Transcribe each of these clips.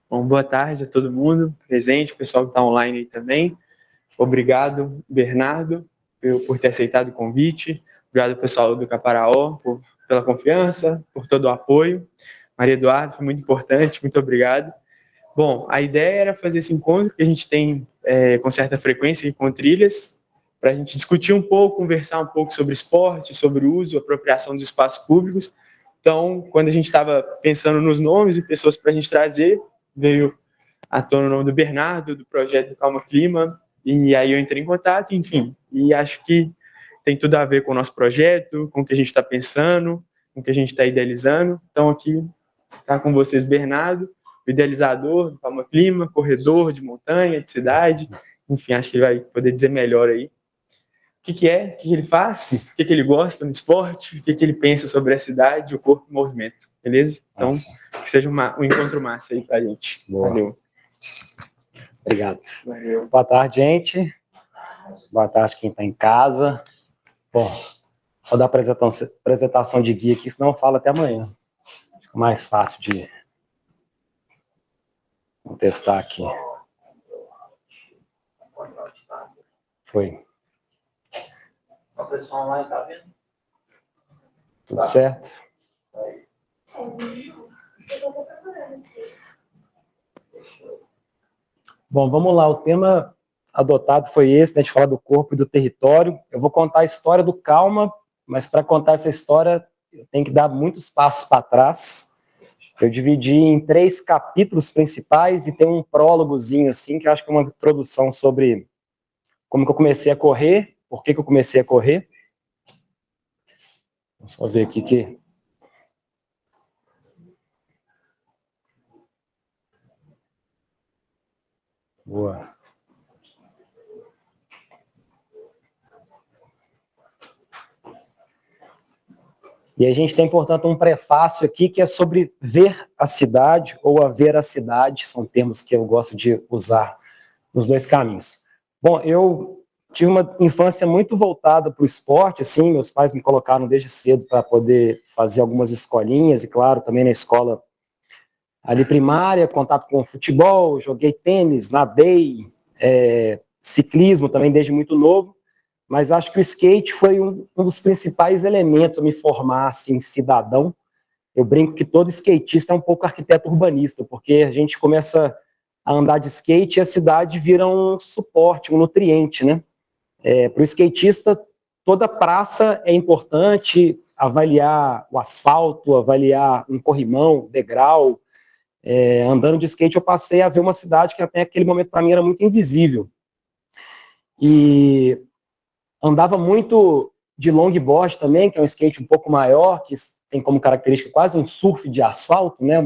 Bom, boa tarde a todo mundo presente, o pessoal que está online aí também. Obrigado, Bernardo, por ter aceitado o convite. Obrigado, pessoal do Caparaó, pela confiança, por todo o apoio. Maria Eduardo, foi muito importante, muito obrigado. Bom, a ideia era fazer esse encontro que a gente tem com certa frequência aqui com trilhas, para a gente discutir um pouco, conversar um pouco sobre esporte, sobre o uso e apropriação dos espaços públicos. Então, quando a gente estava pensando nos nomes e pessoas para a gente trazer, veio à tona o nome do Bernardo, do projeto do Calma Clima, e aí eu entrei em contato, enfim, e acho que tem tudo a ver com o nosso projeto, com o que a gente está pensando, com o que a gente está idealizando. Então, aqui está com vocês Bernardo, o idealizador do Calma Clima, corredor de montanha, de cidade, enfim, acho que ele vai poder dizer melhor aí o que é, o que ele faz, o que ele gosta no esporte, o que ele pensa sobre a cidade, o corpo e o movimento, beleza? Então, que seja um encontro massa aí pra gente. Boa. Valeu. Obrigado. Valeu. Boa tarde, gente. Boa tarde quem está em casa. Bom, vou dar apresentação de guia aqui, senão eu falo até amanhã. Fica mais fácil de testar aqui. Foi. O pessoal online tá vendo? Tudo certo? Bom, vamos lá. O tema adotado foi esse, né, de falar do corpo e do território. Eu vou contar a história do Calma, mas para contar essa história eu tenho que dar muitos passos para trás. Eu dividi em 3 capítulos principais e tem um prólogozinho assim, que eu acho que é uma introdução sobre como que eu comecei a correr, por que eu comecei a correr. Vamos só ver aqui que... Boa. E a gente tem, portanto, um prefácio aqui que é sobre ver a cidade ou a veracidade, são termos que eu gosto de usar nos 2 caminhos. Bom, eu tive uma infância muito voltada para o esporte, assim, meus pais me colocaram desde cedo para poder fazer algumas escolinhas, e claro, também na escola ali primária, contato com futebol, joguei tênis, nadei, ciclismo também desde muito novo, mas acho que o skate foi um dos principais elementos a me formar assim, cidadão. Eu brinco que todo skatista é um pouco arquiteto urbanista, porque a gente começa a andar de skate e a cidade vira um suporte, um nutriente, né? Para o skatista, toda praça é importante, avaliar o asfalto, avaliar um corrimão, degrau. Andando de skate eu passei a ver uma cidade que até aquele momento para mim era muito invisível. E andava muito de longboard também, que é um skate um pouco maior, que tem como característica quase um surf de asfalto, né?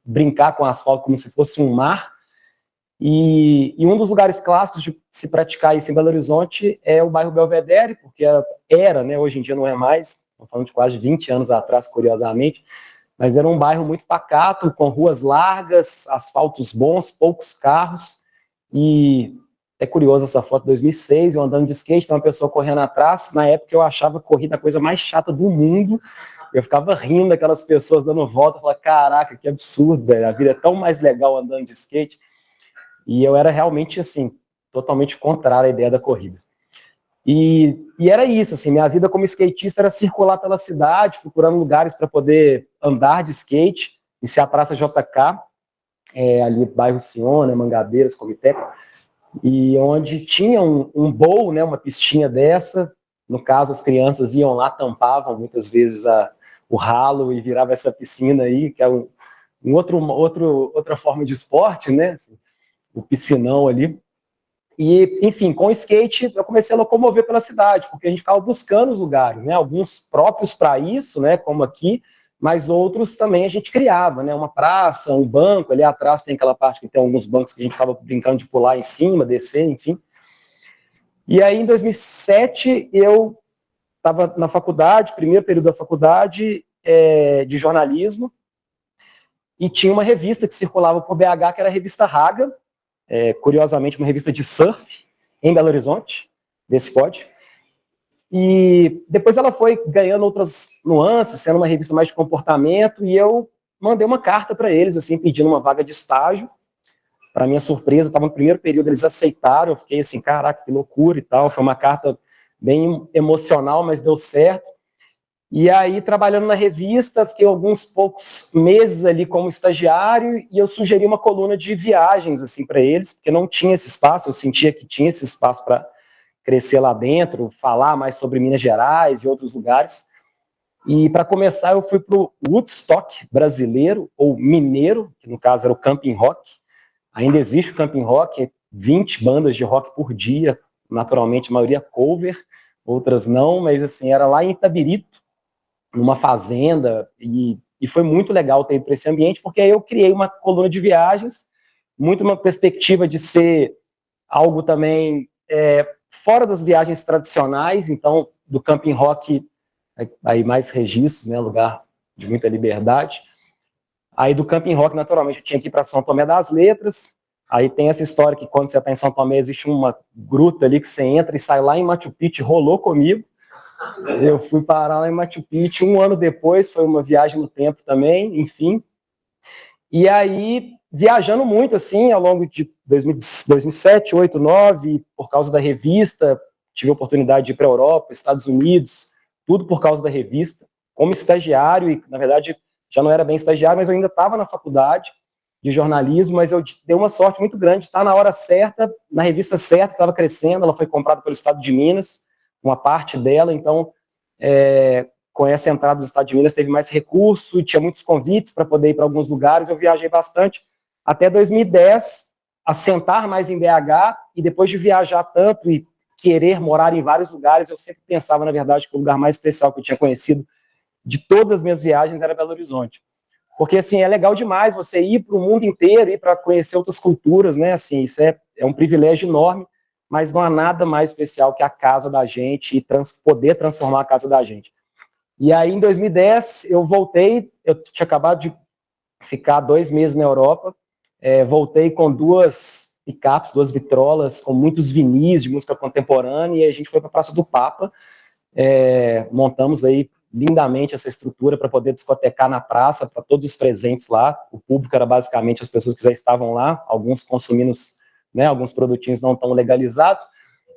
Brincar com o asfalto como se fosse um mar. E um dos lugares clássicos de se praticar isso em Belo Horizonte é o bairro Belvedere, porque era, né, hoje em dia não é mais, estamos falando de quase 20 anos atrás, curiosamente, mas era um bairro muito pacato, com ruas largas, asfaltos bons, poucos carros, e é curioso essa foto de 2006, eu andando de skate, tem uma pessoa correndo atrás, na época eu achava a corrida a coisa mais chata do mundo, eu ficava rindo daquelas pessoas dando volta, eu falava, caraca, que absurdo, velho, a vida é tão mais legal andando de skate. E eu era realmente, assim, totalmente contrário à ideia da corrida. E era isso, assim, minha vida como skatista era circular pela cidade, procurando lugares para poder andar de skate, isso é a Praça JK, ali bairro Sion, né, Mangabeiras, Comiteco, e onde tinha um bowl, né, uma pistinha dessa, no caso as crianças iam lá, tampavam muitas vezes o ralo e virava essa piscina aí, que é outra forma de esporte, né, assim, o piscinão ali. E, enfim, com o skate eu comecei a locomover pela cidade, porque a gente ficava buscando os lugares, né? Alguns próprios para isso, né? Como aqui, mas outros também a gente criava, né? Uma praça, um banco, ali atrás tem aquela parte que tem alguns bancos que a gente ficava brincando de pular em cima, descer, enfim. E aí, em 2007, eu estava na faculdade, primeiro período da faculdade de jornalismo, e tinha uma revista que circulava por BH, que era a revista Raga, curiosamente uma revista de surf, em Belo Horizonte, desse pod. E depois ela foi ganhando outras nuances, sendo uma revista mais de comportamento, e eu mandei uma carta para eles, assim, pedindo uma vaga de estágio. Para minha surpresa, eu estava no primeiro período, eles aceitaram, eu fiquei assim, caraca, que loucura e tal. Foi uma carta bem emocional, mas deu certo. E aí, trabalhando na revista, fiquei alguns poucos meses ali como estagiário e eu sugeri uma coluna de viagens assim para eles, porque não tinha esse espaço, eu sentia que tinha esse espaço para crescer lá dentro, falar mais sobre Minas Gerais e outros lugares. E para começar, eu fui para o Woodstock brasileiro, ou mineiro, que no caso era o Camping Rock. Ainda existe o Camping Rock, 20 bandas de rock por dia, naturalmente a maioria cover, outras não, mas assim, era lá em Itabirito, numa fazenda, e foi muito legal ter ido para esse ambiente, porque aí eu criei uma coluna de viagens, muito uma perspectiva de ser algo também fora das viagens tradicionais, então do Camping Rock, aí mais registros, né, lugar de muita liberdade. Aí do Camping Rock, naturalmente, eu tinha que ir para São Tomé das Letras. Aí tem essa história que quando você está em São Tomé, existe uma gruta ali que você entra e sai lá em Machu Picchu, rolou comigo. Eu fui parar lá em Machu Picchu 1 ano depois, foi uma viagem no tempo também, enfim. E aí, viajando muito, assim, ao longo de 2007, 2008, 2009, por causa da revista, tive a oportunidade de ir para a Europa, Estados Unidos, tudo por causa da revista, como estagiário, e na verdade já não era bem estagiário, mas eu ainda estava na faculdade de jornalismo, mas eu dei uma sorte muito grande de estar na hora certa, na revista certa, que estava crescendo, ela foi comprada pelo Estado de Minas, uma parte dela, então, com essa entrada do Estado de Minas, teve mais recurso, tinha muitos convites para poder ir para alguns lugares, eu viajei bastante, até 2010, assentar mais em BH, e depois de viajar tanto e querer morar em vários lugares, eu sempre pensava, na verdade, que o lugar mais especial que eu tinha conhecido de todas as minhas viagens era Belo Horizonte. Porque, assim, é legal demais você ir para o mundo inteiro, ir para conhecer outras culturas, né, assim, isso é um privilégio enorme, mas não há nada mais especial que a casa da gente e poder transformar a casa da gente. E aí, em 2010, eu voltei, eu tinha acabado de ficar 2 meses na Europa, voltei com 2 picapes, 2 vitrolas, com muitos vinis de música contemporânea, e a gente foi para a Praça do Papa, montamos aí lindamente essa estrutura para poder discotecar na praça, para todos os presentes lá, o público era basicamente as pessoas que já estavam lá, alguns consumindo, né, alguns produtinhos não tão legalizados,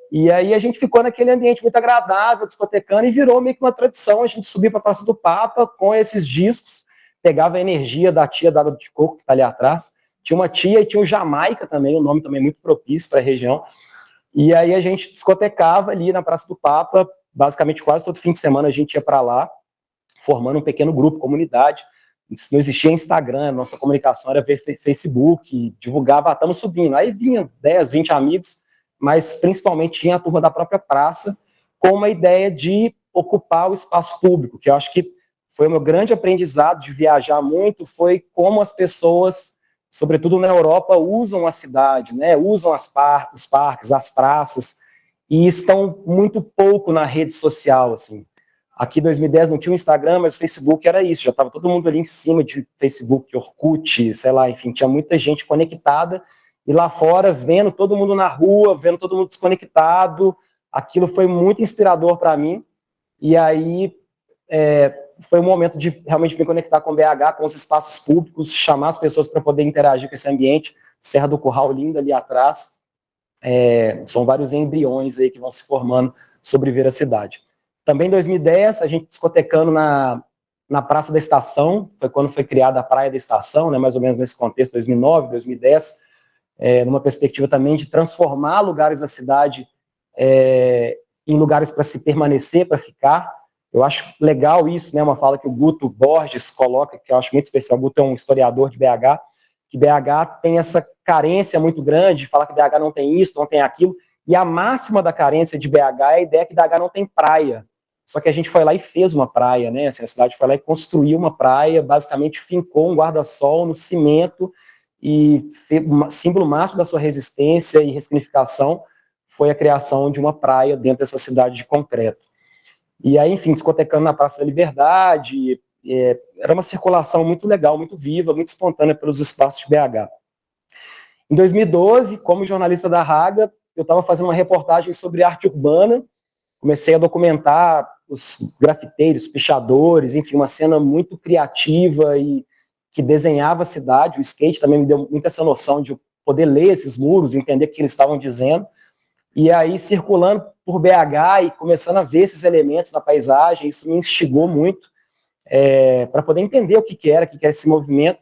e aí a gente ficou naquele ambiente muito agradável, discotecando, e virou meio que uma tradição, a gente subia para a Praça do Papa com esses discos, pegava a energia da tia da água de coco, que está ali atrás, tinha uma tia e tinha o Jamaica também, um nome também muito propício para a região, e aí a gente discotecava ali na Praça do Papa, basicamente quase todo fim de semana a gente ia para lá, formando um pequeno grupo, comunidade. Não existia Instagram, nossa comunicação era ver Facebook, divulgava, estamos subindo. Aí vinham 10, 20 amigos, mas principalmente tinha a turma da própria praça, com uma ideia de ocupar o espaço público, que eu acho que foi o meu grande aprendizado de viajar muito, foi como as pessoas, sobretudo na Europa, usam a cidade, né? Usam os parques, as praças, e estão muito pouco na rede social, assim. Aqui em 2010 não tinha o Instagram, mas o Facebook era isso, já estava todo mundo ali em cima de Facebook, Orkut, sei lá, enfim, tinha muita gente conectada, e lá fora, vendo todo mundo na rua, vendo todo mundo desconectado, aquilo foi muito inspirador para mim, e aí foi um momento de realmente me conectar com o BH, com os espaços públicos, chamar as pessoas para poder interagir com esse ambiente, Serra do Curral linda ali atrás, são vários embriões aí que vão se formando sobre ver a cidade. Também em 2010, a gente discotecando na Praça da Estação, foi quando foi criada a Praia da Estação, né, mais ou menos nesse contexto, 2009, 2010, numa perspectiva também de transformar lugares da cidade em lugares para se permanecer, para ficar. Eu acho legal isso, né, uma fala que o Guto Borges coloca, que eu acho muito especial. O Guto é um historiador de BH, que BH tem essa carência muito grande, de falar que BH não tem isso, não tem aquilo, e a máxima da carência de BH é a ideia que BH não tem praia. Só que a gente foi lá e fez uma praia, né? Assim, a cidade foi lá e construiu uma praia, basicamente fincou um guarda-sol no cimento, e símbolo máximo da sua resistência e ressignificação foi a criação de uma praia dentro dessa cidade de concreto. E aí, enfim, discotecando na Praça da Liberdade, era uma circulação muito legal, muito viva, muito espontânea pelos espaços de BH. Em 2012, como jornalista da Raga, eu estava fazendo uma reportagem sobre arte urbana, comecei a documentar os grafiteiros, pichadores, enfim, uma cena muito criativa e que desenhava a cidade. O skate também me deu muito essa noção de poder ler esses muros, entender o que eles estavam dizendo. E aí, circulando por BH e começando a ver esses elementos na paisagem, isso me instigou muito para poder entender o que era esse movimento.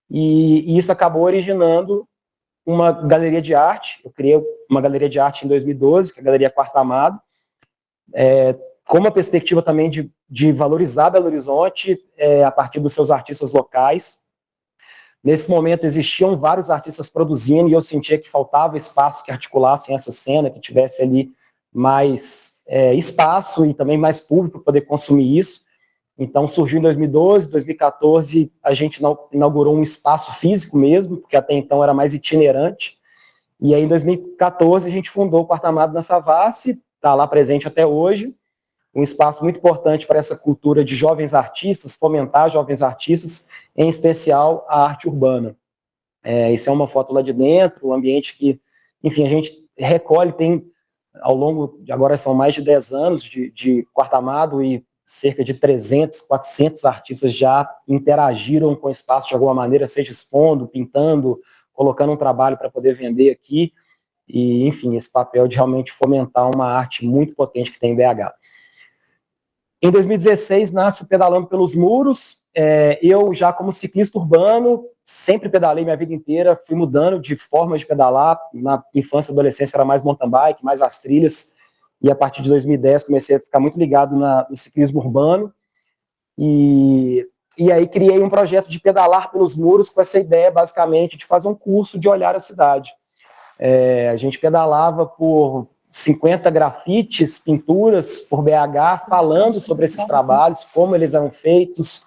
E isso acabou originando uma galeria de arte. Eu criei uma galeria de arte em 2012, que é a Galeria Quarto Amado, com uma perspectiva também de valorizar Belo Horizonte a partir dos seus artistas locais. Nesse momento existiam vários artistas produzindo e eu sentia que faltava espaço que articulassem essa cena, que tivesse ali mais espaço e também mais público para poder consumir isso. Então surgiu em 2012, 2014 a gente inaugurou um espaço físico mesmo, porque até então era mais itinerante. E aí em 2014 a gente fundou o Quarto Amado na Savassi, está lá presente até hoje. Um espaço muito importante para essa cultura de jovens artistas, fomentar jovens artistas, em especial a arte urbana. Isso é uma foto lá de dentro, um ambiente que, enfim, a gente recolhe, tem ao longo, agora são mais de 10 anos de Quarto Amado e cerca de 300, 400 artistas já interagiram com o espaço de alguma maneira, seja expondo, pintando, colocando um trabalho para poder vender aqui, e, enfim, esse papel de realmente fomentar uma arte muito potente que tem em BH. Em 2016, nasce o Pedalando pelos Muros. Eu, já como ciclista urbano, sempre pedalei minha vida inteira, fui mudando de forma de pedalar. Na infância e adolescência era mais mountain bike, mais as trilhas, e a partir de 2010 comecei a ficar muito ligado no ciclismo urbano. E aí criei um projeto de pedalar pelos muros com essa ideia, basicamente, de fazer um curso de olhar a cidade. A gente pedalava por 50 grafites, pinturas por BH, falando sobre esses trabalhos, como eles eram feitos,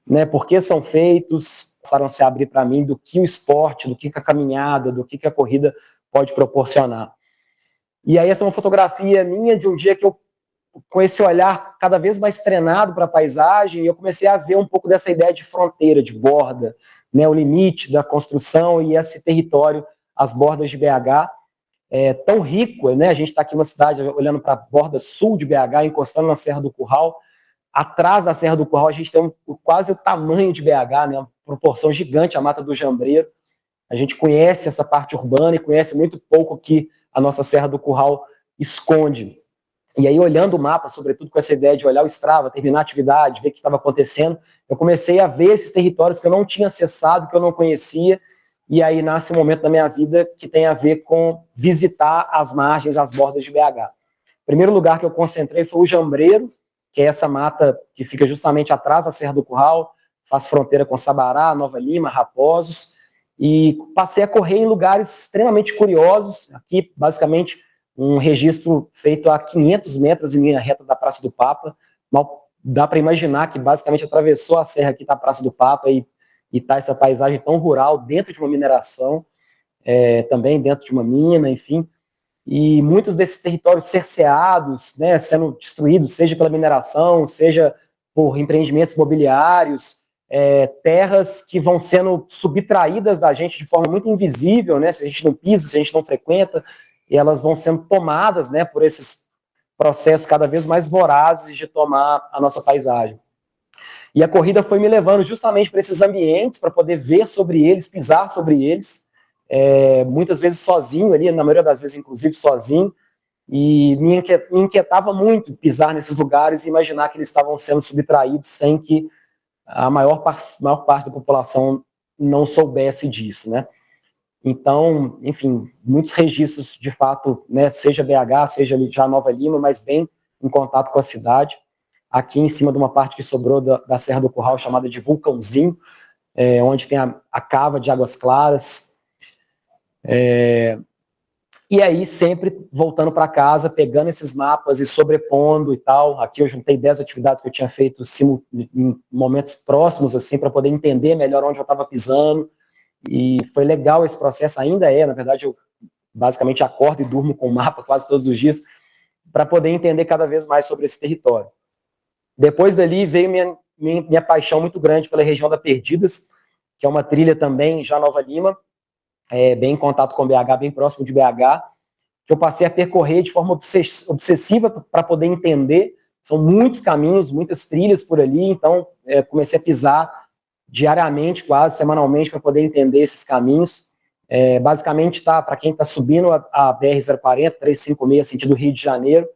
né, por que são feitos, passaram a se abrir para mim do que o esporte, do que a caminhada, do que a corrida pode proporcionar. E aí essa é uma fotografia minha de um dia que eu, com esse olhar cada vez mais treinado para a paisagem, eu comecei a ver um pouco dessa ideia de fronteira, de borda, né, o limite da construção e esse território, as bordas de BH, tão rico, né? A gente está aqui numa cidade olhando para a borda sul de BH, encostando na Serra do Curral. Atrás da Serra do Curral a gente tem quase o tamanho de BH, né? Uma proporção gigante, a Mata do Jambreiro. A gente conhece essa parte urbana e conhece muito pouco que a nossa Serra do Curral esconde. E aí, olhando o mapa, sobretudo com essa ideia de olhar o Strava, terminar a atividade, ver o que estava acontecendo, eu comecei a ver esses territórios que eu não tinha acessado, que eu não conhecia. E aí nasce um momento da minha vida que tem a ver com visitar as margens, as bordas de BH. O primeiro lugar que eu concentrei foi o Jambreiro, que é essa mata que fica justamente atrás da Serra do Curral, faz fronteira com Sabará, Nova Lima, Raposos, e passei a correr em lugares extremamente curiosos. Aqui, basicamente, um registro feito a 500 metros em linha reta da Praça do Papa. Mal dá para imaginar que basicamente atravessou a serra aqui da Praça do Papa e tá essa paisagem tão rural dentro de uma mineração, também dentro de uma mina, enfim, e muitos desses territórios cerceados, né, sendo destruídos, seja pela mineração, seja por empreendimentos imobiliários, terras que vão sendo subtraídas da gente de forma muito invisível, né, se a gente não pisa, se a gente não frequenta, e elas vão sendo tomadas, né, por esses processos cada vez mais vorazes de tomar a nossa paisagem. E a corrida foi me levando justamente para esses ambientes, para poder ver sobre eles, pisar sobre eles, muitas vezes sozinho ali, na maioria das vezes, inclusive, sozinho, e me inquietava muito pisar nesses lugares e imaginar que eles estavam sendo subtraídos sem que a maior parte da população não soubesse disso, né? Então, enfim, muitos registros, de fato, né, seja BH, seja já Nova Lima, mas bem em contato com a cidade. Aqui em cima de uma parte que sobrou da Serra do Curral, chamada de Vulcãozinho, onde tem a cava de Águas Claras. E aí, sempre voltando para casa, pegando esses mapas e sobrepondo e tal. Aqui eu juntei 10 atividades que eu tinha feito em momentos próximos, assim, para poder entender melhor onde eu estava pisando. E foi legal esse processo, ainda na verdade, eu basicamente acordo e durmo com o mapa quase todos os dias, para poder entender cada vez mais sobre esse território. Depois dali veio minha paixão muito grande pela região da Perdidas, que é uma trilha também, já Nova Lima, bem em contato com BH, bem próximo de BH, que eu passei a percorrer de forma obsessiva para poder entender. São muitos caminhos, muitas trilhas por ali, então comecei a pisar diariamente, quase semanalmente, para poder entender esses caminhos. Basicamente, para quem está subindo a BR-040, 356, sentido Rio de Janeiro,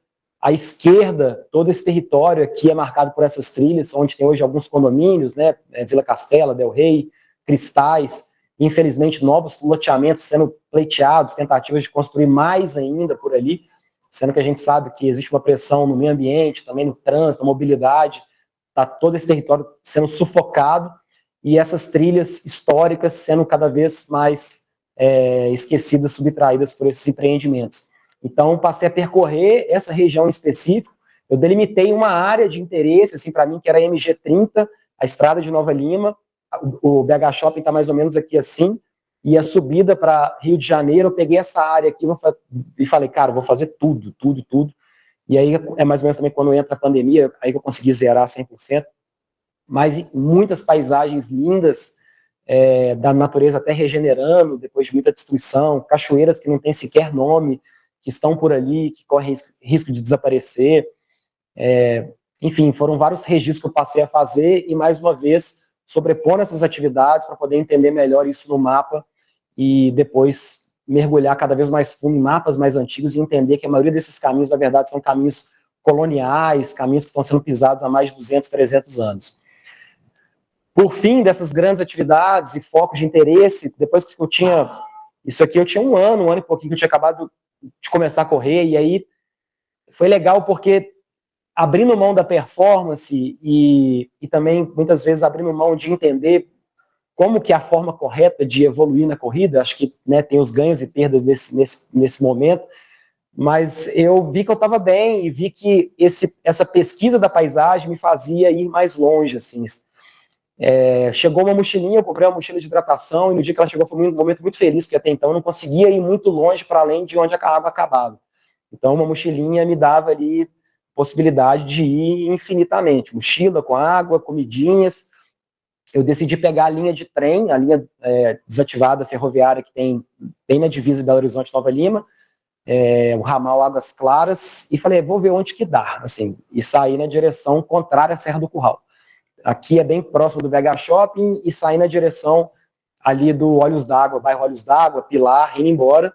à esquerda, todo esse território aqui é marcado por essas trilhas, onde tem hoje alguns condomínios, né, Vila Castela, Del Rey, Cristais, infelizmente novos loteamentos sendo pleiteados, tentativas de construir mais ainda por ali, sendo que a gente sabe que existe uma pressão no meio ambiente, também no trânsito, na mobilidade, está todo esse território sendo sufocado, e essas trilhas históricas sendo cada vez mais esquecidas, subtraídas por esses empreendimentos. Então, passei a percorrer essa região em específico, eu delimitei uma área de interesse, assim, para mim, que era a MG30, a estrada de Nova Lima, o BH Shopping está mais ou menos aqui assim, e a subida para Rio de Janeiro, eu peguei essa área aqui e falei, cara, vou fazer tudo, e aí é mais ou menos também quando entra a pandemia, aí que eu consegui zerar 100%, mas muitas paisagens lindas, da natureza até regenerando, depois de muita destruição, cachoeiras que não tem sequer nome, que estão por ali, que correm risco de desaparecer, enfim, foram vários registros que eu passei a fazer, e mais uma vez, sobrepondo essas atividades para poder entender melhor isso no mapa, e depois mergulhar cada vez mais fundo em mapas mais antigos e entender que a maioria desses caminhos, na verdade, são caminhos coloniais, caminhos que estão sendo pisados há mais de 200, 300 anos. Por fim, dessas grandes atividades e focos de interesse, depois que eu tinha... Isso aqui eu tinha um ano e pouquinho que eu tinha acabado de começar a correr, e aí foi legal porque abrindo mão da performance e também, muitas vezes, abrindo mão de entender como que é a forma correta de evoluir na corrida, acho que, né, tem os ganhos e perdas nesse momento, mas eu vi que eu estava bem e vi que essa pesquisa da paisagem me fazia ir mais longe, assim. Chegou uma mochilinha, eu comprei uma mochila de hidratação, e no dia que ela chegou foi um momento muito feliz, porque até então eu não conseguia ir muito longe para além de onde a água acabava. Então uma mochilinha me dava ali possibilidade de ir infinitamente, mochila com água, comidinhas. Eu decidi pegar a linha de trem, a linha desativada ferroviária que tem bem na divisa de Belo Horizonte, Nova Lima, o ramal Águas Claras, e falei, vou ver onde que dá, assim, e saí na direção contrária à Serra do Curral. Aqui é bem próximo do BH Shopping, e saí na direção ali do Olhos d'Água, bairro Olhos d'Água, Pilar, indo embora.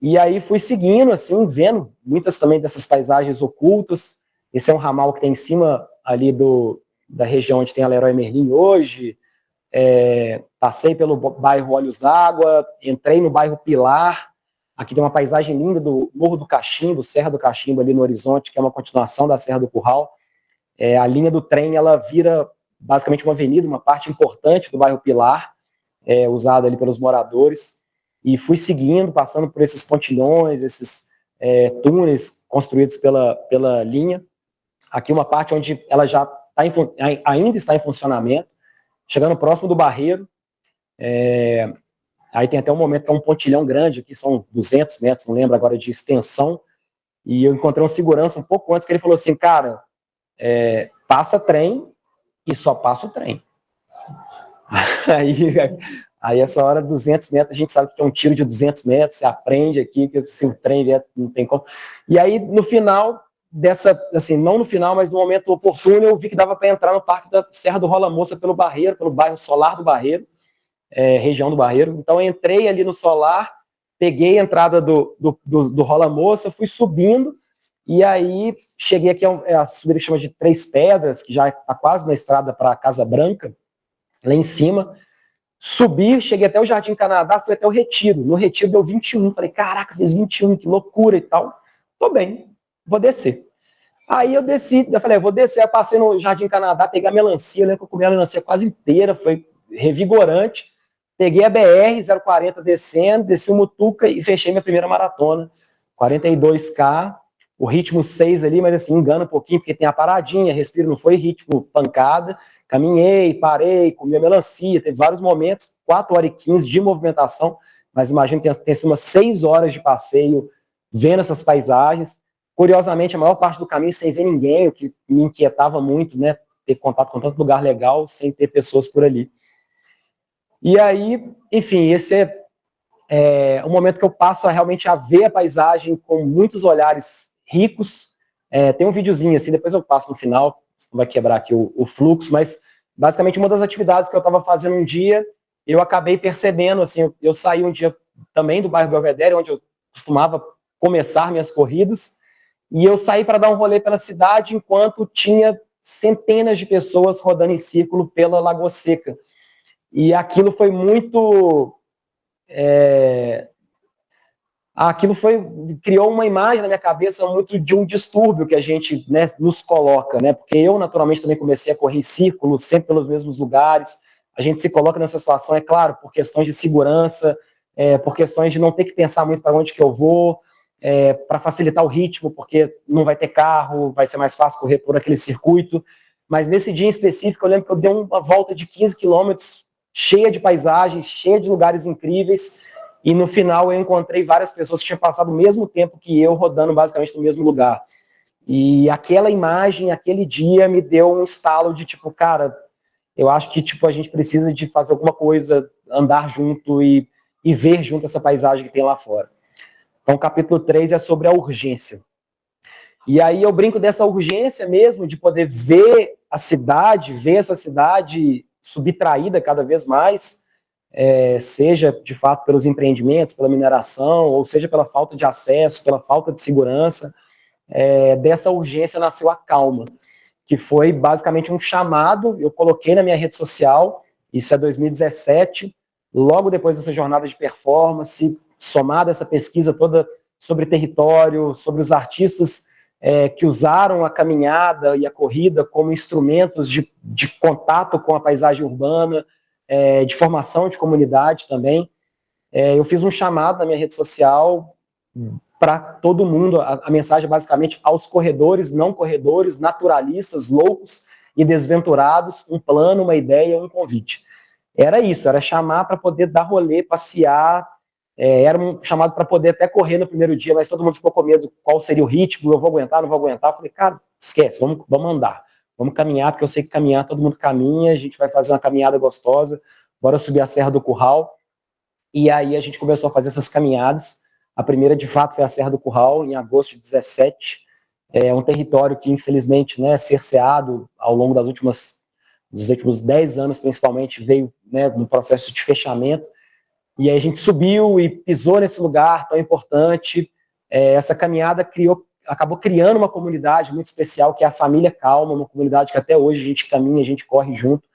E aí fui seguindo, assim, vendo muitas também dessas paisagens ocultas. Esse é um ramal que tem em cima ali da região onde tem a Leroy Merlin hoje. Passei pelo bairro Olhos d'Água, entrei no bairro Pilar. Aqui tem uma paisagem linda do Morro do Cachimbo, Serra do Cachimbo ali no horizonte, que é uma continuação da Serra do Curral. A linha do trem, ela vira basicamente uma avenida, uma parte importante do bairro Pilar, usada ali pelos moradores. E fui seguindo, passando por esses pontilhões, esses túneis construídos pela linha. Aqui uma parte onde ela já ainda está em funcionamento, chegando próximo do Barreiro. Aí tem até um momento que é um pontilhão grande, aqui são 200 metros, não lembro agora de extensão, e eu encontrei um segurança um pouco antes, que ele falou assim, cara, passa trem e só passa o trem. Aí essa hora, 200 metros, a gente sabe que é um tiro de 200 metros, você aprende aqui, que se o trem vier, não tem como. E aí, no final assim, não no final, mas no momento oportuno, eu vi que dava para entrar no Parque da Serra do Rola Moça pelo Barreiro, pelo bairro Solar do Barreiro, região do Barreiro. Então, eu entrei ali no Solar, peguei a entrada do Rola Moça, fui subindo, e aí cheguei aqui a subida que chama de Três Pedras, que já está quase na estrada para Casa Branca, lá em cima. Subi, cheguei até o Jardim Canadá, fui até o Retiro. No Retiro deu 21. Falei, caraca, fiz 21, que loucura e tal. Tô bem, vou descer. Aí eu desci, eu falei, vou descer. Eu passei no Jardim Canadá, peguei a melancia, eu lembro que eu comi a melancia quase inteira, foi revigorante. Peguei a BR-040 descendo, desci o Mutuca e fechei minha primeira maratona. 42K, o ritmo 6 ali, mas assim, engana um pouquinho, porque tem a paradinha, respiro, não foi ritmo pancada. Caminhei, parei, comi a melancia, teve vários momentos, 4 horas e 15 de movimentação, mas imagino que tem sido umas 6 horas de passeio, vendo essas paisagens. Curiosamente, a maior parte do caminho sem ver ninguém, o que me inquietava muito, né, ter contato com tanto lugar legal, sem ter pessoas por ali. E aí, enfim, esse é um momento que eu passo realmente a ver a paisagem com muitos olhares ricos. Tem um videozinho assim, depois eu passo no final, vai quebrar aqui o fluxo, mas basicamente uma das atividades que eu estava fazendo um dia, eu acabei percebendo, assim, eu saí um dia também do bairro Belvedere, onde eu costumava começar minhas corridas, e eu saí para dar um rolê pela cidade, enquanto tinha centenas de pessoas rodando em círculo pela Lagoa Seca. E aquilo foi muito... criou uma imagem na minha cabeça muito de um distúrbio que a gente, né, nos coloca, né? Porque eu, naturalmente, também comecei a correr em círculo, sempre pelos mesmos lugares. A gente se coloca nessa situação, é claro, por questões de segurança, por questões de não ter que pensar muito para onde que eu vou, para facilitar o ritmo, porque não vai ter carro, vai ser mais fácil correr por aquele circuito. Mas nesse dia em específico, eu lembro que eu dei uma volta de 15 quilômetros, cheia de paisagens, cheia de lugares incríveis, e no final eu encontrei várias pessoas que tinham passado o mesmo tempo que eu, rodando basicamente no mesmo lugar. E aquela imagem, aquele dia, me deu um estalo de tipo, cara, eu acho que tipo, a gente precisa de fazer alguma coisa, andar junto e ver junto essa paisagem que tem lá fora. Então o capítulo 3 é sobre a urgência. E aí eu brinco dessa urgência mesmo, de poder ver a cidade, ver essa cidade subtraída cada vez mais, seja de fato pelos empreendimentos, pela mineração, ou seja pela falta de acesso, pela falta de segurança. Dessa urgência nasceu a Calma, que foi basicamente um chamado, eu coloquei na minha rede social, isso é 2017, logo depois dessa jornada de performance, somada essa pesquisa toda sobre território, sobre os artistas que usaram a caminhada e a corrida como instrumentos de contato com a paisagem urbana, de formação de comunidade também. Eu fiz um chamado na minha rede social para todo mundo, a mensagem basicamente aos corredores, não corredores, naturalistas, loucos e desventurados, um plano, uma ideia, um convite. Era isso, era chamar para poder dar rolê, passear, era um chamado para poder até correr no primeiro dia, mas todo mundo ficou com medo qual seria o ritmo, eu vou aguentar, não vou aguentar. Eu falei, cara, esquece, vamos andar. Vamos caminhar, porque eu sei que caminhar, todo mundo caminha, a gente vai fazer uma caminhada gostosa, bora subir a Serra do Curral. E aí a gente começou a fazer essas caminhadas. A primeira, de fato, foi a Serra do Curral, em agosto de 17. É um território que, infelizmente, né, cerceado ao longo dos últimos 10 anos, principalmente, veio, né, no processo de fechamento. E aí a gente subiu e pisou nesse lugar tão importante. Essa caminhada acabou criando uma comunidade muito especial, que é a Família Calma, uma comunidade que até hoje a gente caminha, a gente corre junto.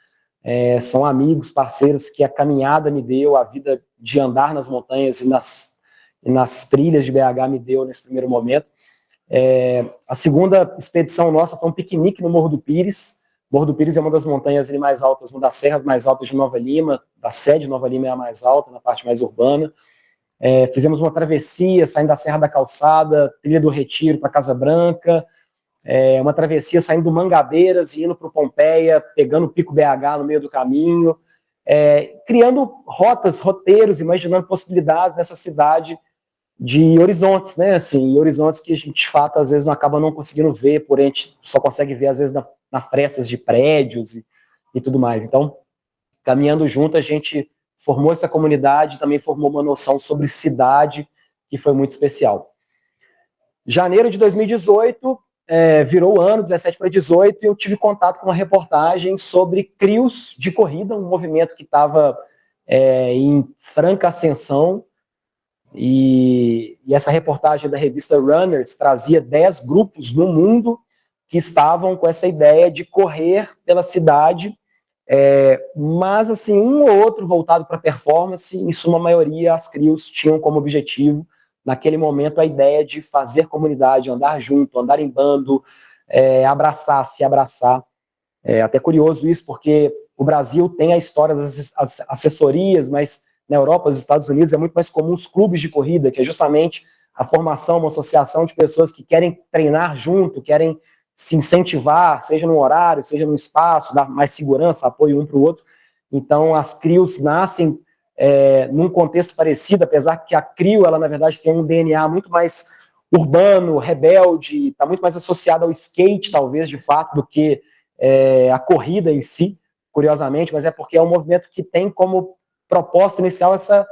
São amigos, parceiros que a caminhada me deu, a vida de andar nas montanhas e nas trilhas de BH me deu nesse primeiro momento. A segunda expedição nossa foi um piquenique no Morro do Pires. Morro do Pires é uma das montanhas ali mais altas, uma das serras mais altas de Nova Lima, da sede de Nova Lima é a mais alta, na parte mais urbana. Fizemos uma travessia, saindo da Serra da Calçada, Trilha do Retiro para Casa Branca, uma travessia saindo do Mangabeiras e indo para o Pompeia, pegando o Pico BH no meio do caminho, criando roteiros, imaginando possibilidades nessa cidade de horizontes, né, assim, horizontes que a gente, de fato, às vezes não acaba não conseguindo ver, porém a gente só consegue ver, às vezes, na frestas de prédios e tudo mais. Então, caminhando junto, a gente formou essa comunidade, também formou uma noção sobre cidade, que foi muito especial. Janeiro de 2018, virou o ano, 17 para 18, e eu tive contato com uma reportagem sobre crios de corrida, um movimento que estava em franca ascensão, e essa reportagem da revista Runners trazia 10 grupos no mundo que estavam com essa ideia de correr pela cidade, mas assim, um ou outro voltado para performance, em suma maioria as crios tinham como objetivo, naquele momento, a ideia de fazer comunidade, andar junto, andar em bando, abraçar, se abraçar. Até curioso isso, porque o Brasil tem a história das assessorias, mas na Europa, nos Estados Unidos, é muito mais comum os clubes de corrida, que é justamente a formação, uma associação de pessoas que querem treinar junto, querem se incentivar, seja no horário, seja no espaço, dar mais segurança, apoio um para o outro. Então, as crios nascem num contexto parecido, apesar que a crio, ela na verdade tem um DNA muito mais urbano, rebelde, está muito mais associada ao skate, talvez, de fato, do que a corrida em si, curiosamente, mas é porque é um movimento que tem como proposta inicial essa,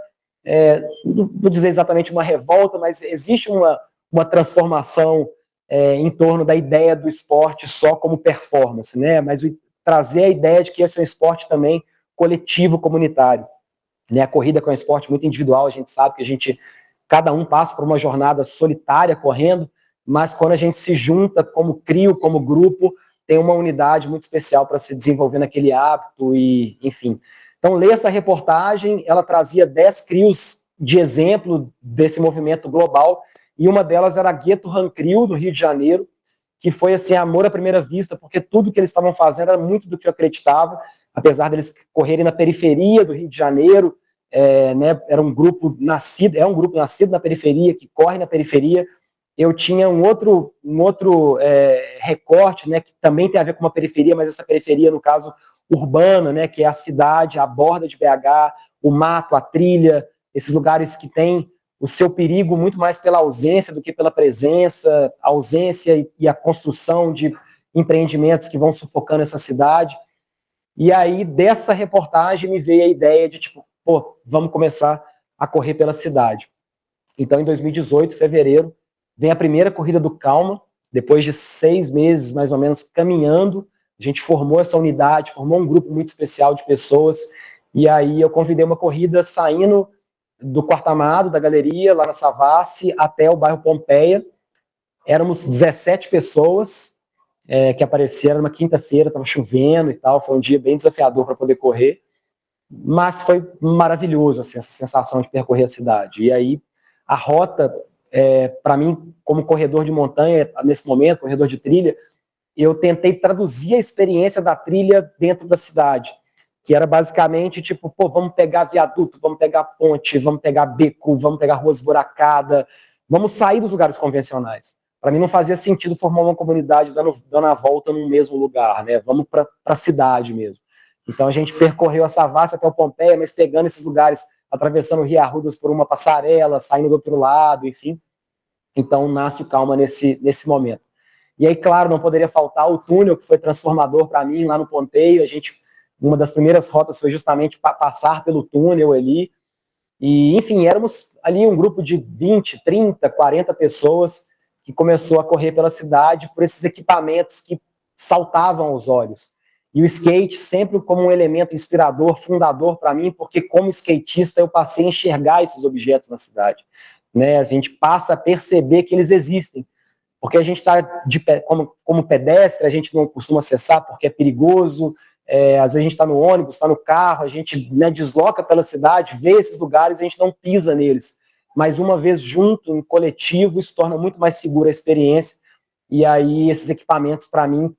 não vou dizer exatamente uma revolta, mas existe uma transformação em torno da ideia do esporte só como performance, né? Mas trazer a ideia de que esse é um esporte também coletivo, comunitário. Né? A corrida que é um esporte muito individual, a gente sabe que cada um passa por uma jornada solitária correndo, mas quando a gente se junta como trio, como grupo, tem uma unidade muito especial para se desenvolver naquele hábito e, enfim. Então, ler essa reportagem, ela trazia 10 crios de exemplo desse movimento global, e uma delas era a Gueto Run Crio, do Rio de Janeiro, que foi, assim, amor à primeira vista, porque tudo que eles estavam fazendo era muito do que eu acreditava, apesar deles correrem na periferia do Rio de Janeiro, né, era um grupo nascido na periferia, que corre na periferia. Eu tinha um outro recorte, né, que também tem a ver com uma periferia, mas essa periferia, no caso, urbana, né, que é a cidade, a borda de BH, o mato, a trilha, esses lugares que têm o seu perigo muito mais pela ausência do que pela presença, a ausência e a construção de empreendimentos que vão sufocando essa cidade. E aí, dessa reportagem, me veio a ideia de, tipo, pô, vamos começar a correr pela cidade. Então, em 2018, fevereiro, vem a primeira corrida do Calma, depois de 6 meses, mais ou menos, caminhando. A gente formou essa unidade, formou um grupo muito especial de pessoas, e aí eu convidei uma corrida saindo do Quarto Amado, da galeria, lá na Savassi, até o bairro Pompeia. Éramos 17 pessoas que apareceram numa quinta-feira, estava chovendo e tal, foi um dia bem desafiador para poder correr, mas foi maravilhoso, assim, essa sensação de percorrer a cidade. E aí, a rota, para mim, como corredor de montanha, nesse momento, corredor de trilha, eu tentei traduzir a experiência da trilha dentro da cidade, que era basicamente tipo, pô, vamos pegar viaduto, vamos pegar ponte, vamos pegar beco, vamos pegar rua esburacada, vamos sair dos lugares convencionais. Para mim não fazia sentido formar uma comunidade dando a volta no mesmo lugar, né? Vamos para a cidade mesmo. Então a gente percorreu a Savassi até o Pompeia, mas pegando esses lugares, atravessando o Rio Arrudas por uma passarela, saindo do outro lado, enfim. Então nasce o Calma nesse momento. E aí, claro, não poderia faltar o túnel, que foi transformador para mim lá no Ponteio. Uma das primeiras rotas foi justamente passar pelo túnel ali. E, enfim, éramos ali um grupo de 20, 30, 40 pessoas que começou a correr pela cidade por esses equipamentos que saltavam aos olhos. E o skate sempre como um elemento inspirador, fundador para mim, porque como skatista eu passei a enxergar esses objetos na cidade. Né? A gente passa a perceber que eles existem. Porque a gente está como pedestre, a gente não costuma acessar porque é perigoso, às vezes a gente está no ônibus, está no carro, a gente, né, desloca pela cidade, vê esses lugares, a gente não pisa neles. Mas uma vez junto, em coletivo, isso torna muito mais segura a experiência. E aí esses equipamentos, para mim,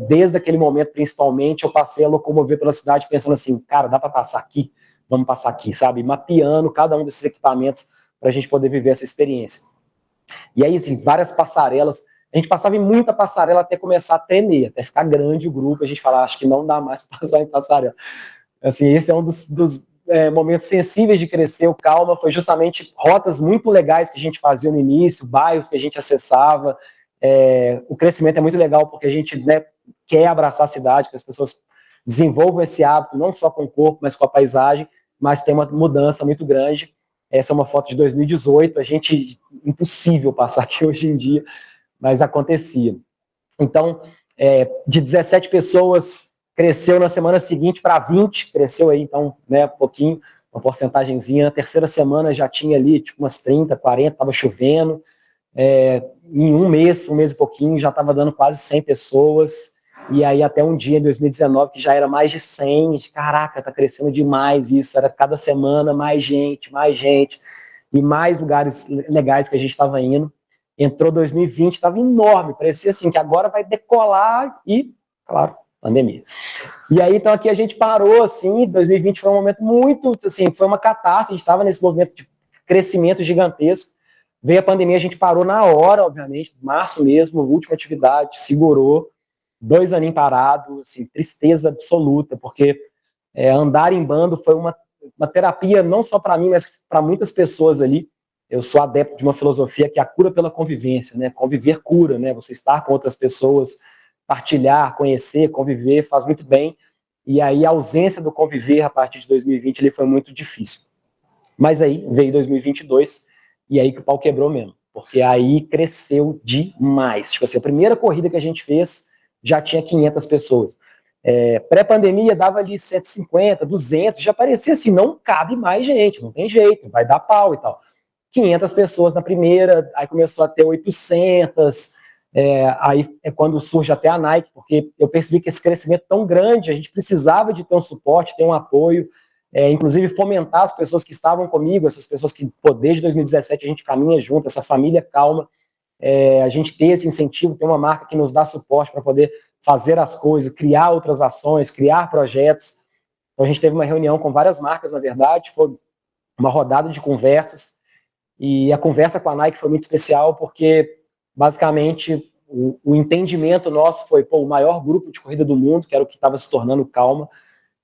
desde aquele momento principalmente, eu passei a locomover pela cidade pensando assim, cara, dá para passar aqui? Vamos passar aqui, sabe? Mapeando cada um desses equipamentos para a gente poder viver essa experiência. E aí, assim, várias passarelas. A gente passava em muita passarela até começar a tremer, até ficar grande o grupo. A gente falava, acho que não dá mais para passar em passarela. Assim, esse é um dos momentos sensíveis de crescer. O Calma foi justamente rotas muito legais que a gente fazia no início, bairros que a gente acessava. O crescimento é muito legal porque a gente, né, quer abraçar a cidade, que as pessoas desenvolvam esse hábito, não só com o corpo, mas com a paisagem, mas tem uma mudança muito grande. Essa é uma foto de 2018, impossível passar aqui hoje em dia, mas acontecia. Então, de 17 pessoas, cresceu na semana seguinte para 20, cresceu aí, então, né, um pouquinho, uma porcentagenzinha. Na terceira semana já tinha ali, tipo, umas 30, 40, estava chovendo. Em um mês e pouquinho, já estava dando quase 100 pessoas. E aí até um dia, em 2019, que já era mais de 100, caraca, tá crescendo demais isso, era cada semana mais gente, e mais lugares legais que a gente estava indo. Entrou 2020, estava enorme, parecia assim, que agora vai decolar e, claro, pandemia. E aí, então, aqui a gente parou, assim, 2020 foi um momento muito, assim, foi uma catástrofe, a gente estava nesse movimento de crescimento gigantesco. Veio a pandemia, a gente parou na hora, obviamente, março mesmo, última atividade, segurou, 2 aninhos parado, assim, tristeza absoluta, porque andar em bando foi uma terapia não só para mim, mas para muitas pessoas ali. Eu sou adepto de uma filosofia que é a cura pela convivência, né? Conviver cura, né? Você estar com outras pessoas, partilhar, conhecer, conviver, faz muito bem. E aí a ausência do conviver a partir de 2020 ele foi muito difícil. Mas aí veio 2022 e aí que o pau quebrou mesmo, porque aí cresceu demais. Tipo assim, a primeira corrida que a gente fez já tinha 500 pessoas. Pré-pandemia dava ali 150, 200, já parecia assim, não cabe mais gente, não tem jeito, vai dar pau e tal. 500 pessoas na primeira, aí começou a ter 800, aí é quando surge até a Nike, porque eu percebi que esse crescimento tão grande, a gente precisava de ter um suporte, ter um apoio, inclusive fomentar as pessoas que estavam comigo, essas pessoas que, desde 2017 a gente caminha junto, essa família Calma, a gente ter esse incentivo, ter uma marca que nos dá suporte para poder fazer as coisas, criar outras ações, criar projetos. Então a gente teve uma reunião com várias marcas, na verdade, foi uma rodada de conversas, e a conversa com a Nike foi muito especial, porque basicamente o entendimento nosso foi, o maior grupo de corrida do mundo, que era o que estava se tornando Calma,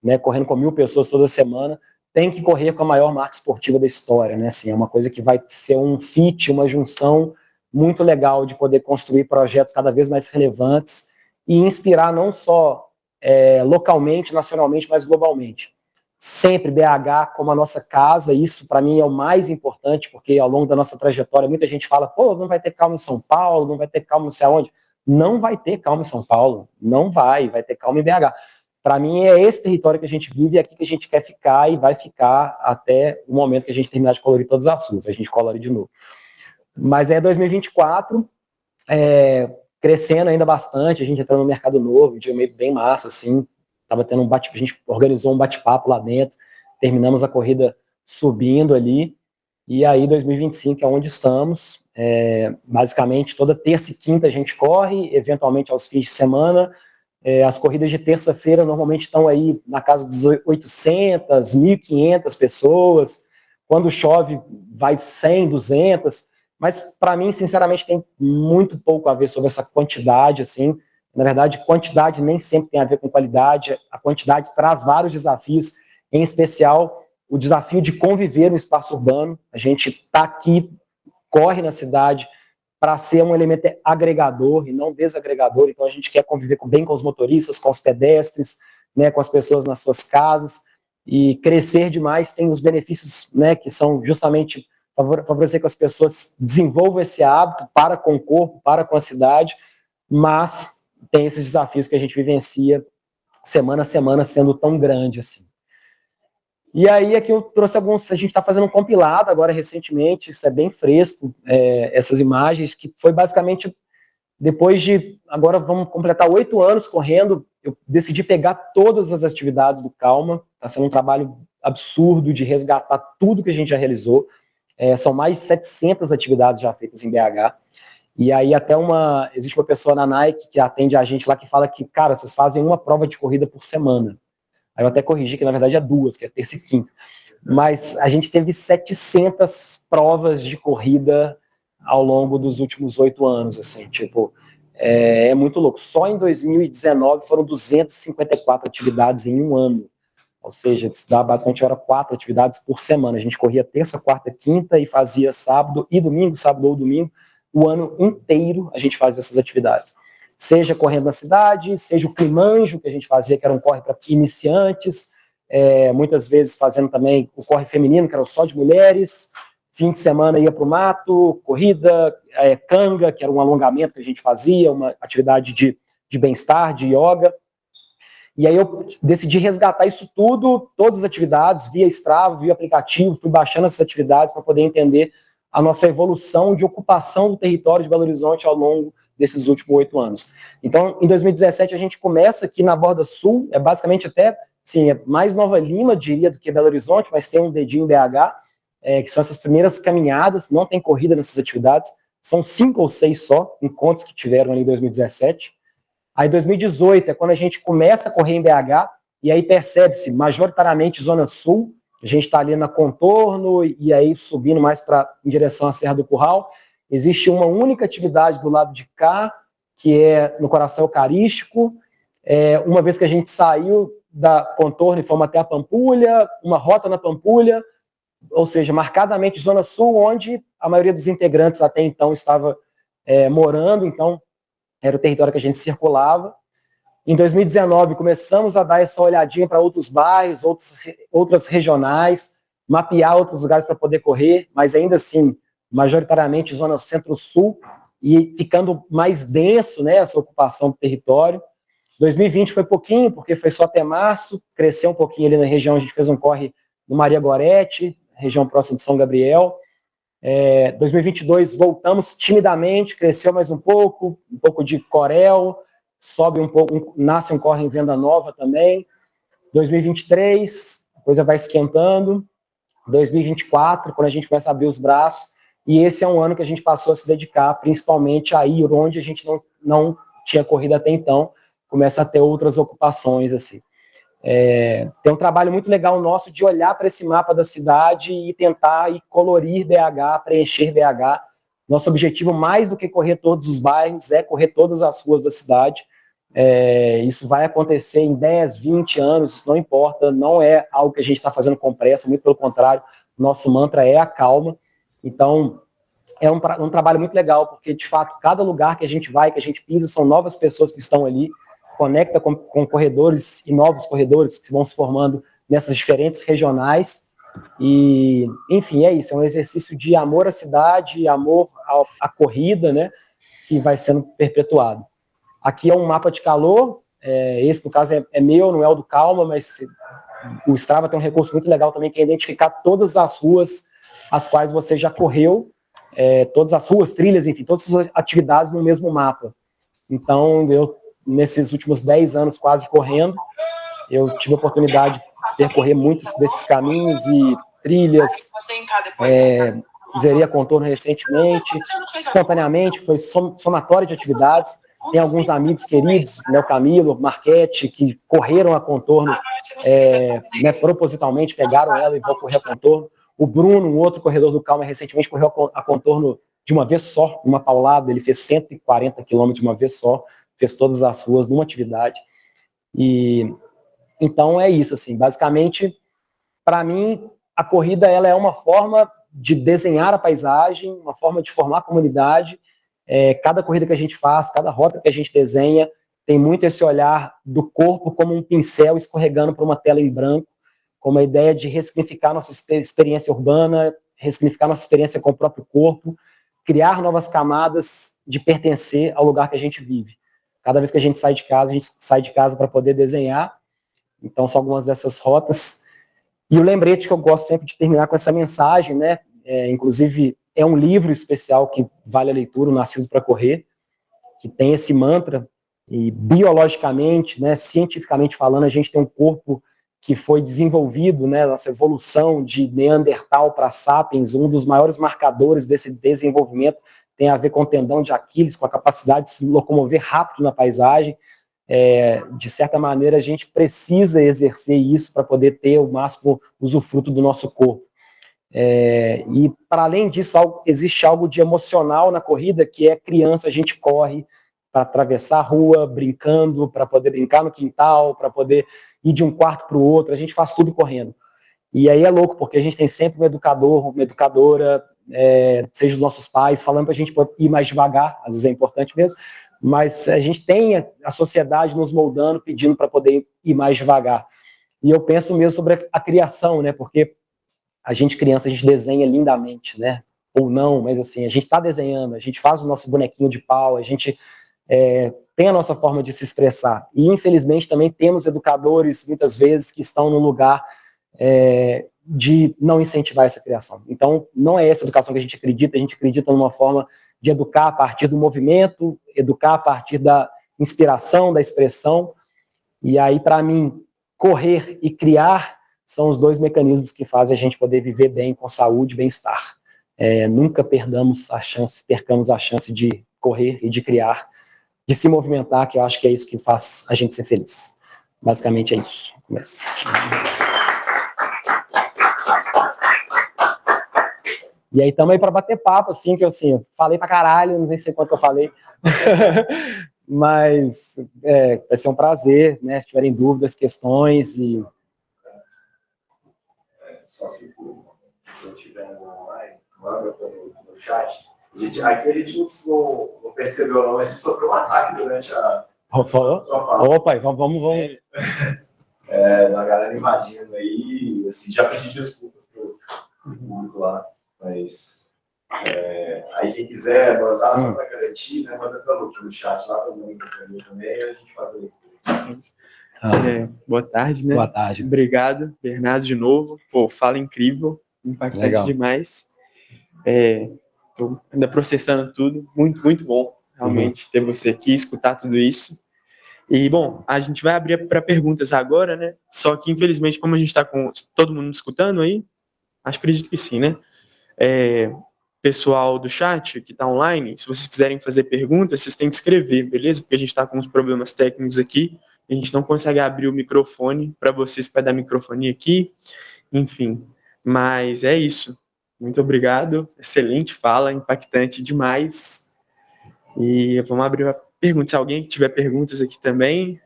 né, correndo com 1.000 pessoas toda semana, tem que correr com a maior marca esportiva da história, né, assim, é uma coisa que vai ser um fit, uma junção muito legal de poder construir projetos cada vez mais relevantes e inspirar não só localmente, nacionalmente, mas globalmente. Sempre BH como a nossa casa, isso para mim é o mais importante, porque ao longo da nossa trajetória muita gente fala, não vai ter Calma em São Paulo, não vai ter Calma não sei aonde. Não vai ter Calma em São Paulo, não vai ter Calma em BH. Para mim é esse território que a gente vive, é aqui que a gente quer ficar e vai ficar até o momento que a gente terminar de colorir todas as ruas, a gente colore de novo. Mas 2024, crescendo ainda bastante, a gente entrando no mercado novo, um dia meio bem massa, assim, tava tendo a gente organizou um bate-papo lá dentro, terminamos a corrida subindo ali, e aí 2025 é onde estamos, basicamente toda terça e quinta a gente corre, eventualmente aos fins de semana, as corridas de terça-feira normalmente estão aí na casa dos 800, 1.500 pessoas, quando chove vai 100, 200, mas para mim, sinceramente, tem muito pouco a ver sobre essa quantidade, assim. Na verdade, quantidade nem sempre tem a ver com qualidade, a quantidade traz vários desafios, em especial o desafio de conviver no espaço urbano. A gente está aqui, corre na cidade para ser um elemento agregador e não desagregador, então a gente quer conviver bem com os motoristas, com os pedestres, né, com as pessoas nas suas casas, e crescer demais tem os benefícios, né, que são justamente favorecer que as pessoas desenvolvam esse hábito para com o corpo, para com a cidade, mas tem esses desafios que a gente vivencia semana a semana sendo tão grande assim. E aí aqui eu trouxe alguns, a gente está fazendo um compilado agora recentemente, isso é bem fresco, essas imagens, que foi basicamente, depois de, agora vamos completar 8 anos correndo, eu decidi pegar todas as atividades do Calma, está sendo um trabalho absurdo de resgatar tudo que a gente já realizou, são mais de 700 atividades já feitas em BH, e aí até existe uma pessoa na Nike que atende a gente lá que fala que, cara, vocês fazem uma prova de corrida por semana. Aí eu até corrigi que na verdade é 2, que é terça e quinta. Mas a gente teve 700 provas de corrida ao longo dos últimos 8 anos, assim, tipo, é muito louco. Só em 2019 foram 254 atividades em um ano. Ou seja, basicamente era 4 atividades por semana. A gente corria terça, quarta, quinta e fazia sábado e domingo, sábado ou domingo. O ano inteiro a gente fazia essas atividades. Seja correndo na cidade, seja o Climanjo, que a gente fazia, que era um corre para iniciantes, muitas vezes fazendo também o corre feminino, que era só de mulheres, fim de semana ia para o mato, corrida, canga, que era um alongamento que a gente fazia, uma atividade de bem-estar, de yoga. E aí eu decidi resgatar isso tudo, todas as atividades, via Strava, via aplicativo, fui baixando essas atividades para poder entender a nossa evolução de ocupação do território de Belo Horizonte ao longo desses últimos 8 anos. Então, em 2017, a gente começa aqui na Borda Sul, basicamente até, sim, é mais Nova Lima, diria, do que Belo Horizonte, mas tem um dedinho BH, que são essas primeiras caminhadas, não tem corrida nessas atividades, são 5 ou 6 só, encontros que tiveram ali em 2017. Aí 2018 é quando a gente começa a correr em BH, e aí percebe-se majoritariamente Zona Sul, a gente está ali na Contorno, e aí subindo mais em direção à Serra do Curral. Existe uma única atividade do lado de cá, que é no Coração Eucarístico. Uma vez que a gente saiu da Contorno e fomos até a Pampulha, uma rota na Pampulha, ou seja, marcadamente Zona Sul, onde a maioria dos integrantes até então estava morando, então era o território que a gente circulava. Em 2019, começamos a dar essa olhadinha para outros bairros, outras regionais, mapear outros lugares para poder correr, mas ainda assim, majoritariamente Zona Centro-Sul, e ficando mais denso, né, essa ocupação do território. 2020 foi pouquinho, porque foi só até março, cresceu um pouquinho ali na região, a gente fez um corre no Maria Gorete, região próxima de São Gabriel. 2022 voltamos timidamente, cresceu mais um pouco de Corel, sobe um pouco, nasce um corre em Venda Nova também. 2023, a coisa vai esquentando. 2024, quando a gente começa a abrir os braços, e esse é um ano que a gente passou a se dedicar principalmente a ir onde a gente não tinha corrido até então, começa a ter outras ocupações, assim. Tem um trabalho muito legal nosso de olhar para esse mapa da cidade e tentar colorir BH, preencher BH. Nosso objetivo, mais do que correr todos os bairros, é correr todas as ruas da cidade. Isso vai acontecer em 10, 20 anos, isso não importa, não é algo que a gente está fazendo com pressa, muito pelo contrário, nosso mantra é a calma. Então, é um trabalho muito legal, porque, de fato, cada lugar que a gente vai, que a gente pisa, são novas pessoas que estão ali, conecta com corredores e novos corredores que vão se formando nessas diferentes regionais. E, enfim, é isso, é um exercício de amor à cidade, amor à corrida, né, que vai sendo perpetuado. Aqui é um mapa de calor, esse, no caso, é meu, não é o do Calma, mas o Strava tem um recurso muito legal também, que é identificar todas as ruas as quais você já correu, todas as ruas, trilhas, enfim, todas as atividades no mesmo mapa. Então, eu, nesses últimos 10 anos quase correndo, eu tive a oportunidade de percorrer muitos desses caminhos e trilhas, zerei a contorno recentemente, espontaneamente, foi somatório de atividades. Tem alguns amigos queridos, né, o Camilo, Marquete, que correram a contorno né, propositalmente, pegaram ela e vão correr a contorno. O Bruno, um outro corredor do Calma, recentemente correu a contorno de uma vez só, uma paulada, ele fez 140 quilômetros de uma vez só, fez todas as ruas numa atividade. E então é isso, assim, basicamente, para mim, a corrida ela é uma forma de desenhar a paisagem, uma forma de formar a comunidade. Cada corrida que a gente faz, cada rota que a gente desenha, tem muito esse olhar do corpo como um pincel escorregando para uma tela em branco, com uma ideia de ressignificar nossa experiência urbana, ressignificar nossa experiência com o próprio corpo, criar novas camadas de pertencer ao lugar que a gente vive. Cada vez que a gente sai de casa para poder desenhar. Então, são algumas dessas rotas. E o lembrete que eu gosto sempre de terminar com essa mensagem, né? Inclusive, é um livro especial que vale a leitura, o Nascido para Correr, que tem esse mantra, e biologicamente, né, cientificamente falando, a gente tem um corpo que foi desenvolvido, né, nossa evolução de Neandertal para Sapiens, um dos maiores marcadores desse desenvolvimento tem a ver com o tendão de Aquiles, com a capacidade de se locomover rápido na paisagem. De certa maneira, a gente precisa exercer isso para poder ter o máximo usufruto do nosso corpo. E, para além disso, existe algo de emocional na corrida, que é criança, a gente corre para atravessar a rua, brincando, para poder brincar no quintal, para poder ir de um quarto para o outro, a gente faz tudo correndo. E aí é louco, porque a gente tem sempre um educador, uma educadora, seja os nossos pais, falando para a gente ir mais devagar, às vezes é importante mesmo, mas a gente tem a sociedade nos moldando, pedindo para poder ir mais devagar. E eu penso mesmo sobre a criação, né, porque a gente criança, a gente desenha lindamente, né, ou não, mas assim, a gente está desenhando, a gente faz o nosso bonequinho de pau, a gente tem a nossa forma de se expressar. E, infelizmente, também temos educadores, muitas vezes, que estão no lugar de não incentivar essa criação. Então, não é essa educação que a gente acredita numa forma de educar a partir do movimento, educar a partir da inspiração, da expressão. E aí, para mim, correr e criar são os dois mecanismos que fazem a gente poder viver bem, com saúde e bem-estar. Nunca percamos a chance de correr e de criar, de se movimentar, que eu acho que é isso que faz a gente ser feliz. Basicamente é isso. Começa. E aí estamos aí para bater papo, assim, que eu falei pra caralho, não sei quanto eu falei, mas vai ser um prazer, né, se tiverem dúvidas, questões e... Só se eu tiver online, manda no chat. Aqui a gente não percebeu não, a gente sofreu um ataque durante a... Opa, vamos. Da galera invadindo aí, assim, já pedi desculpas pro público lá, mas aí quem quiser mandar só para garantir, né, manda pelo chat lá para mim também, a gente faz a leitura. Boa tarde, né? Boa tarde. Obrigado, Bernardo, de novo. Pô, fala incrível, impactante Legal. demais. Tô ainda processando tudo, muito, muito bom, realmente, ter você aqui, escutar tudo isso. E, bom, a gente vai abrir para perguntas agora, né? Só que, infelizmente, como a gente está com todo mundo escutando aí, acredito que sim, né? Pessoal do chat que está online, se vocês quiserem fazer perguntas, vocês têm que escrever, beleza? Porque a gente está com uns problemas técnicos aqui, a gente não consegue abrir o microfone para vocês, para dar microfone aqui, enfim. Mas é isso. Muito obrigado, excelente fala, impactante demais. E vamos abrir a pergunta. Se alguém tiver perguntas aqui também,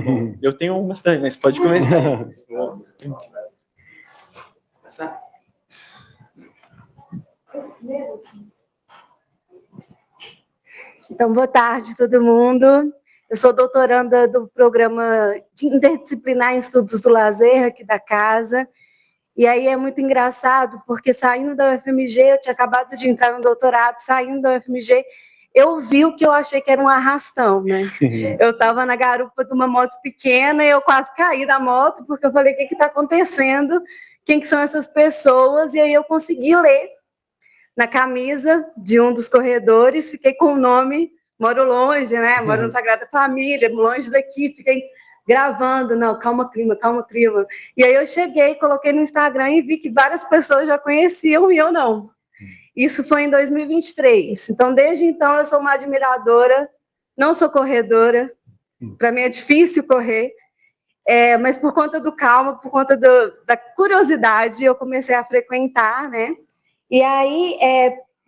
bom, eu tenho umas também, mas pode começar. Então, boa tarde, todo mundo. Eu sou doutoranda do programa de interdisciplinar em estudos do lazer aqui da casa. E aí é muito engraçado, porque saindo da UFMG, eu tinha acabado de entrar no doutorado, saindo da UFMG, eu vi o que eu achei que era um arrastão, né? Eu estava na garupa de uma moto pequena e eu quase caí da moto, porque eu falei, o que está acontecendo? Quem que são essas pessoas? E aí eu consegui ler na camisa de um dos corredores, fiquei com o nome, moro longe, né? Moro no Sagrada Família, longe daqui, fiquei gravando, não, calma clima. E aí eu cheguei, coloquei no Instagram e vi que várias pessoas já conheciam e eu não. Isso foi em 2023. Então, desde então, eu sou uma admiradora, não sou corredora, para mim é difícil correr, mas por conta do Calma, por conta da curiosidade, eu comecei a frequentar, né? E aí,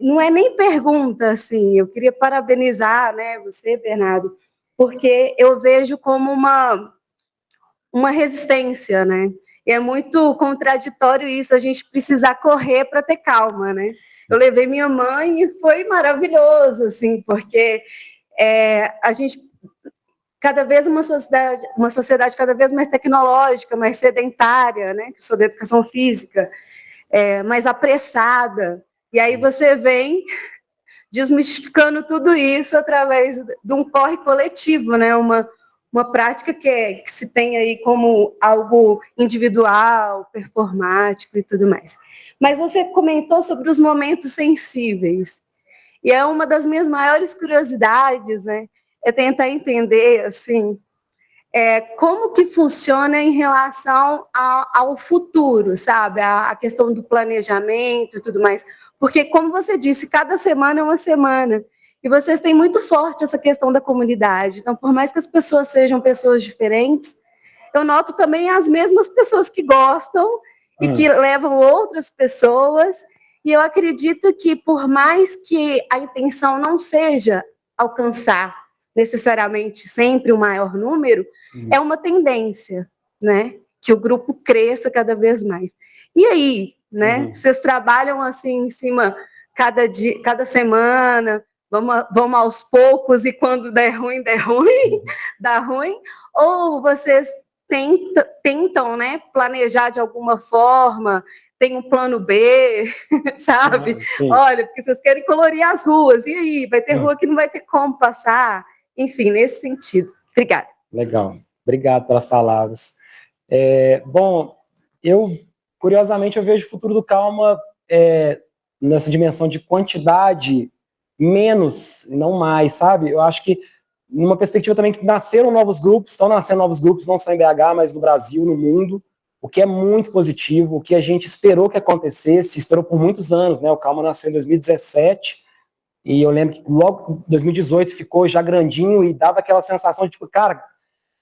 não é nem pergunta, assim, eu queria parabenizar, né, você, Bernardo, porque eu vejo como uma resistência, né? E é muito contraditório isso, a gente precisar correr para ter calma, né? Eu levei minha mãe e foi maravilhoso, assim, porque a gente, cada vez uma sociedade cada vez mais tecnológica, mais sedentária, né? Que sou da educação física, mais apressada. E aí você vem desmistificando tudo isso através de um corre coletivo, né? Uma prática que se tem aí como algo individual, performático e tudo mais. Mas você comentou sobre os momentos sensíveis. E é uma das minhas maiores curiosidades, né? É tentar entender, assim, como que funciona em relação ao futuro, sabe? A questão do planejamento e tudo mais. Porque, como você disse, cada semana é uma semana. E vocês têm muito forte essa questão da comunidade. Então, por mais que as pessoas sejam pessoas diferentes, eu noto também as mesmas pessoas que gostam e que levam outras pessoas. E eu acredito que, por mais que a intenção não seja alcançar necessariamente sempre o maior número, é uma tendência, né? Que o grupo cresça cada vez mais. E aí, né? Vocês trabalham assim em cima cada dia, cada semana, vamos aos poucos e quando der ruim, dá ruim, ou vocês tentam, né, planejar de alguma forma, tem um plano B, sabe? Olha, porque vocês querem colorir as ruas, e aí, vai ter rua que não vai ter como passar, enfim, nesse sentido. Obrigada. Legal, obrigado pelas palavras. Bom, curiosamente, eu vejo o futuro do Calma nessa dimensão de quantidade menos, não mais, sabe? Eu acho que numa perspectiva também que nasceram novos grupos, estão nascendo novos grupos, não só em BH, mas no Brasil, no mundo, o que é muito positivo, o que a gente esperou que acontecesse, esperou por muitos anos, né? O Calma nasceu em 2017, e eu lembro que logo em 2018 ficou já grandinho e dava aquela sensação de, tipo, cara,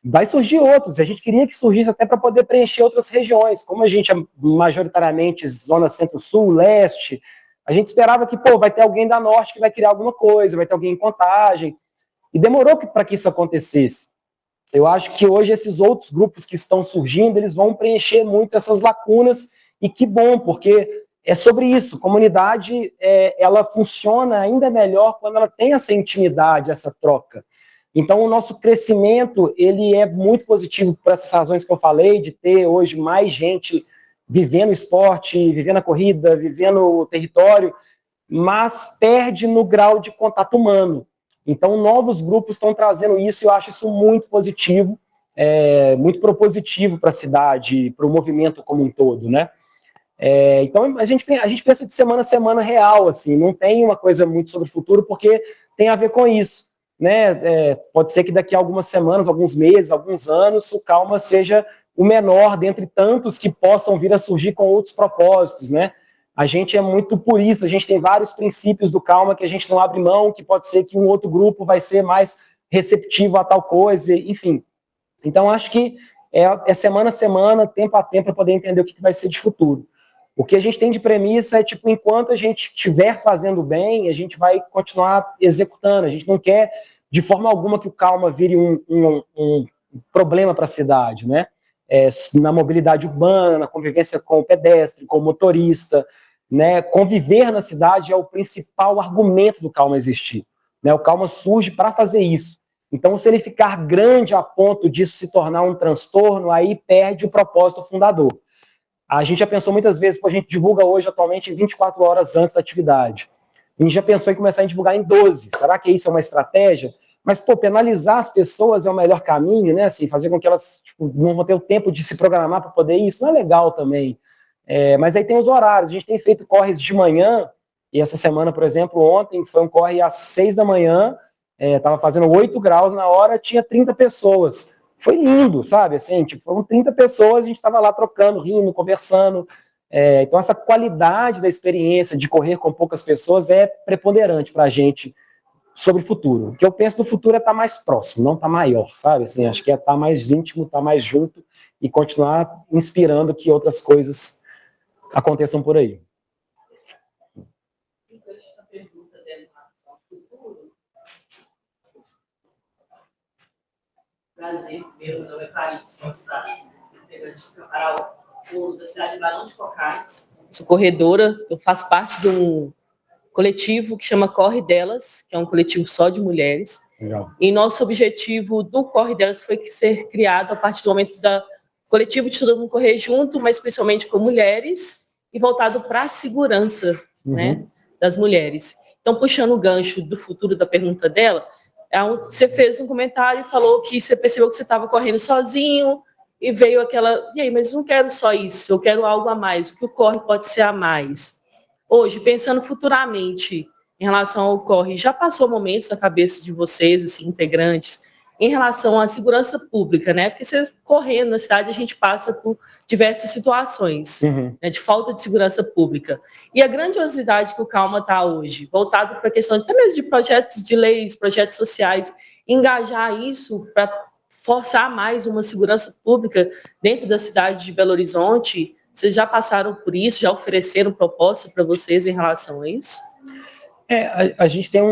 vai surgir outros, a gente queria que surgisse até para poder preencher outras regiões, como a gente é majoritariamente zona centro-sul, leste, a gente esperava que, vai ter alguém da norte que vai criar alguma coisa, vai ter alguém em Contagem, e demorou para que isso acontecesse. Eu acho que hoje esses outros grupos que estão surgindo, eles vão preencher muito essas lacunas, e que bom, porque é sobre isso, comunidade, ela funciona ainda melhor quando ela tem essa intimidade, essa troca. Então, o nosso crescimento, ele é muito positivo por essas razões que eu falei, de ter hoje mais gente vivendo o esporte, vivendo a corrida, vivendo o território, mas perde no grau de contato humano. Então, novos grupos estão trazendo isso e eu acho isso muito positivo, muito propositivo para a cidade, para o movimento como um todo, né? Então, a gente pensa de semana a semana real, assim, não tem uma coisa muito sobre o futuro, porque tem a ver com isso, né? Pode ser que daqui a algumas semanas, alguns meses, alguns anos, o Calma seja o menor dentre tantos que possam vir a surgir com outros propósitos, né? A gente é muito purista, a gente tem vários princípios do Calma que a gente não abre mão, que pode ser que um outro grupo vai ser mais receptivo a tal coisa, enfim. Então, acho que é semana a semana, tempo a tempo, para poder entender o que vai ser de futuro. O que a gente tem de premissa é, tipo, enquanto a gente estiver fazendo bem, a gente vai continuar executando. A gente não quer, de forma alguma, que o Calma vire um problema para a cidade, né? Na mobilidade urbana, na convivência com o pedestre, com o motorista, né? Conviver na cidade é o principal argumento do Calma existir, né? O Calma surge para fazer isso. Então, se ele ficar grande a ponto disso se tornar um transtorno, aí perde o propósito fundador. A gente já pensou muitas vezes, a gente divulga hoje, atualmente, 24 horas antes da atividade. A gente já pensou em começar a divulgar em 12. Será que isso é uma estratégia? Mas, penalizar as pessoas é o melhor caminho, né? Assim, fazer com que elas não vão ter o tempo de se programar para poder ir, isso não é legal também. Mas aí tem os horários. A gente tem feito corres de manhã, e essa semana, por exemplo, ontem, foi um corre às 6 da manhã, estava fazendo 8 graus na hora, tinha 30 pessoas. Foi lindo, sabe? Assim, foram 30 pessoas, a gente estava lá trocando, rindo, conversando. Então, essa qualidade da experiência de correr com poucas pessoas é preponderante para a gente sobre o futuro. O que eu penso do futuro é estar mais próximo, não estar maior, sabe? Assim, acho que é estar mais íntimo, estar mais junto e continuar inspirando que outras coisas aconteçam por aí. Prazer, meu nome é Clarice, sou integrante do Caparaó, sou da cidade de Barão de Cocais, sou corredora, eu faço parte de um coletivo que chama Corre Delas, que é um coletivo só de mulheres. Legal. E nosso objetivo do Corre Delas foi ser criado a partir do momento da coletivo de todo mundo correr junto, mas especialmente com mulheres, e voltado para a segurança, né, das mulheres. Então, puxando o gancho do futuro da pergunta dela, você fez um comentário e falou que você percebeu que você estava correndo sozinho e veio aquela, e aí, mas não quero só isso, eu quero algo a mais, o que o corre pode ser a mais. Hoje, pensando futuramente em relação ao corre, já passou momentos na cabeça de vocês, assim, integrantes, em relação à segurança pública, né? Porque você correndo na cidade, a gente passa por diversas situações, né, de falta de segurança pública. E a grandiosidade que o Calma está hoje, voltado para a questão até mesmo de projetos de leis, projetos sociais, engajar isso para forçar mais uma segurança pública dentro da cidade de Belo Horizonte. Vocês já passaram por isso, já ofereceram propósito para vocês em relação a isso? A gente tem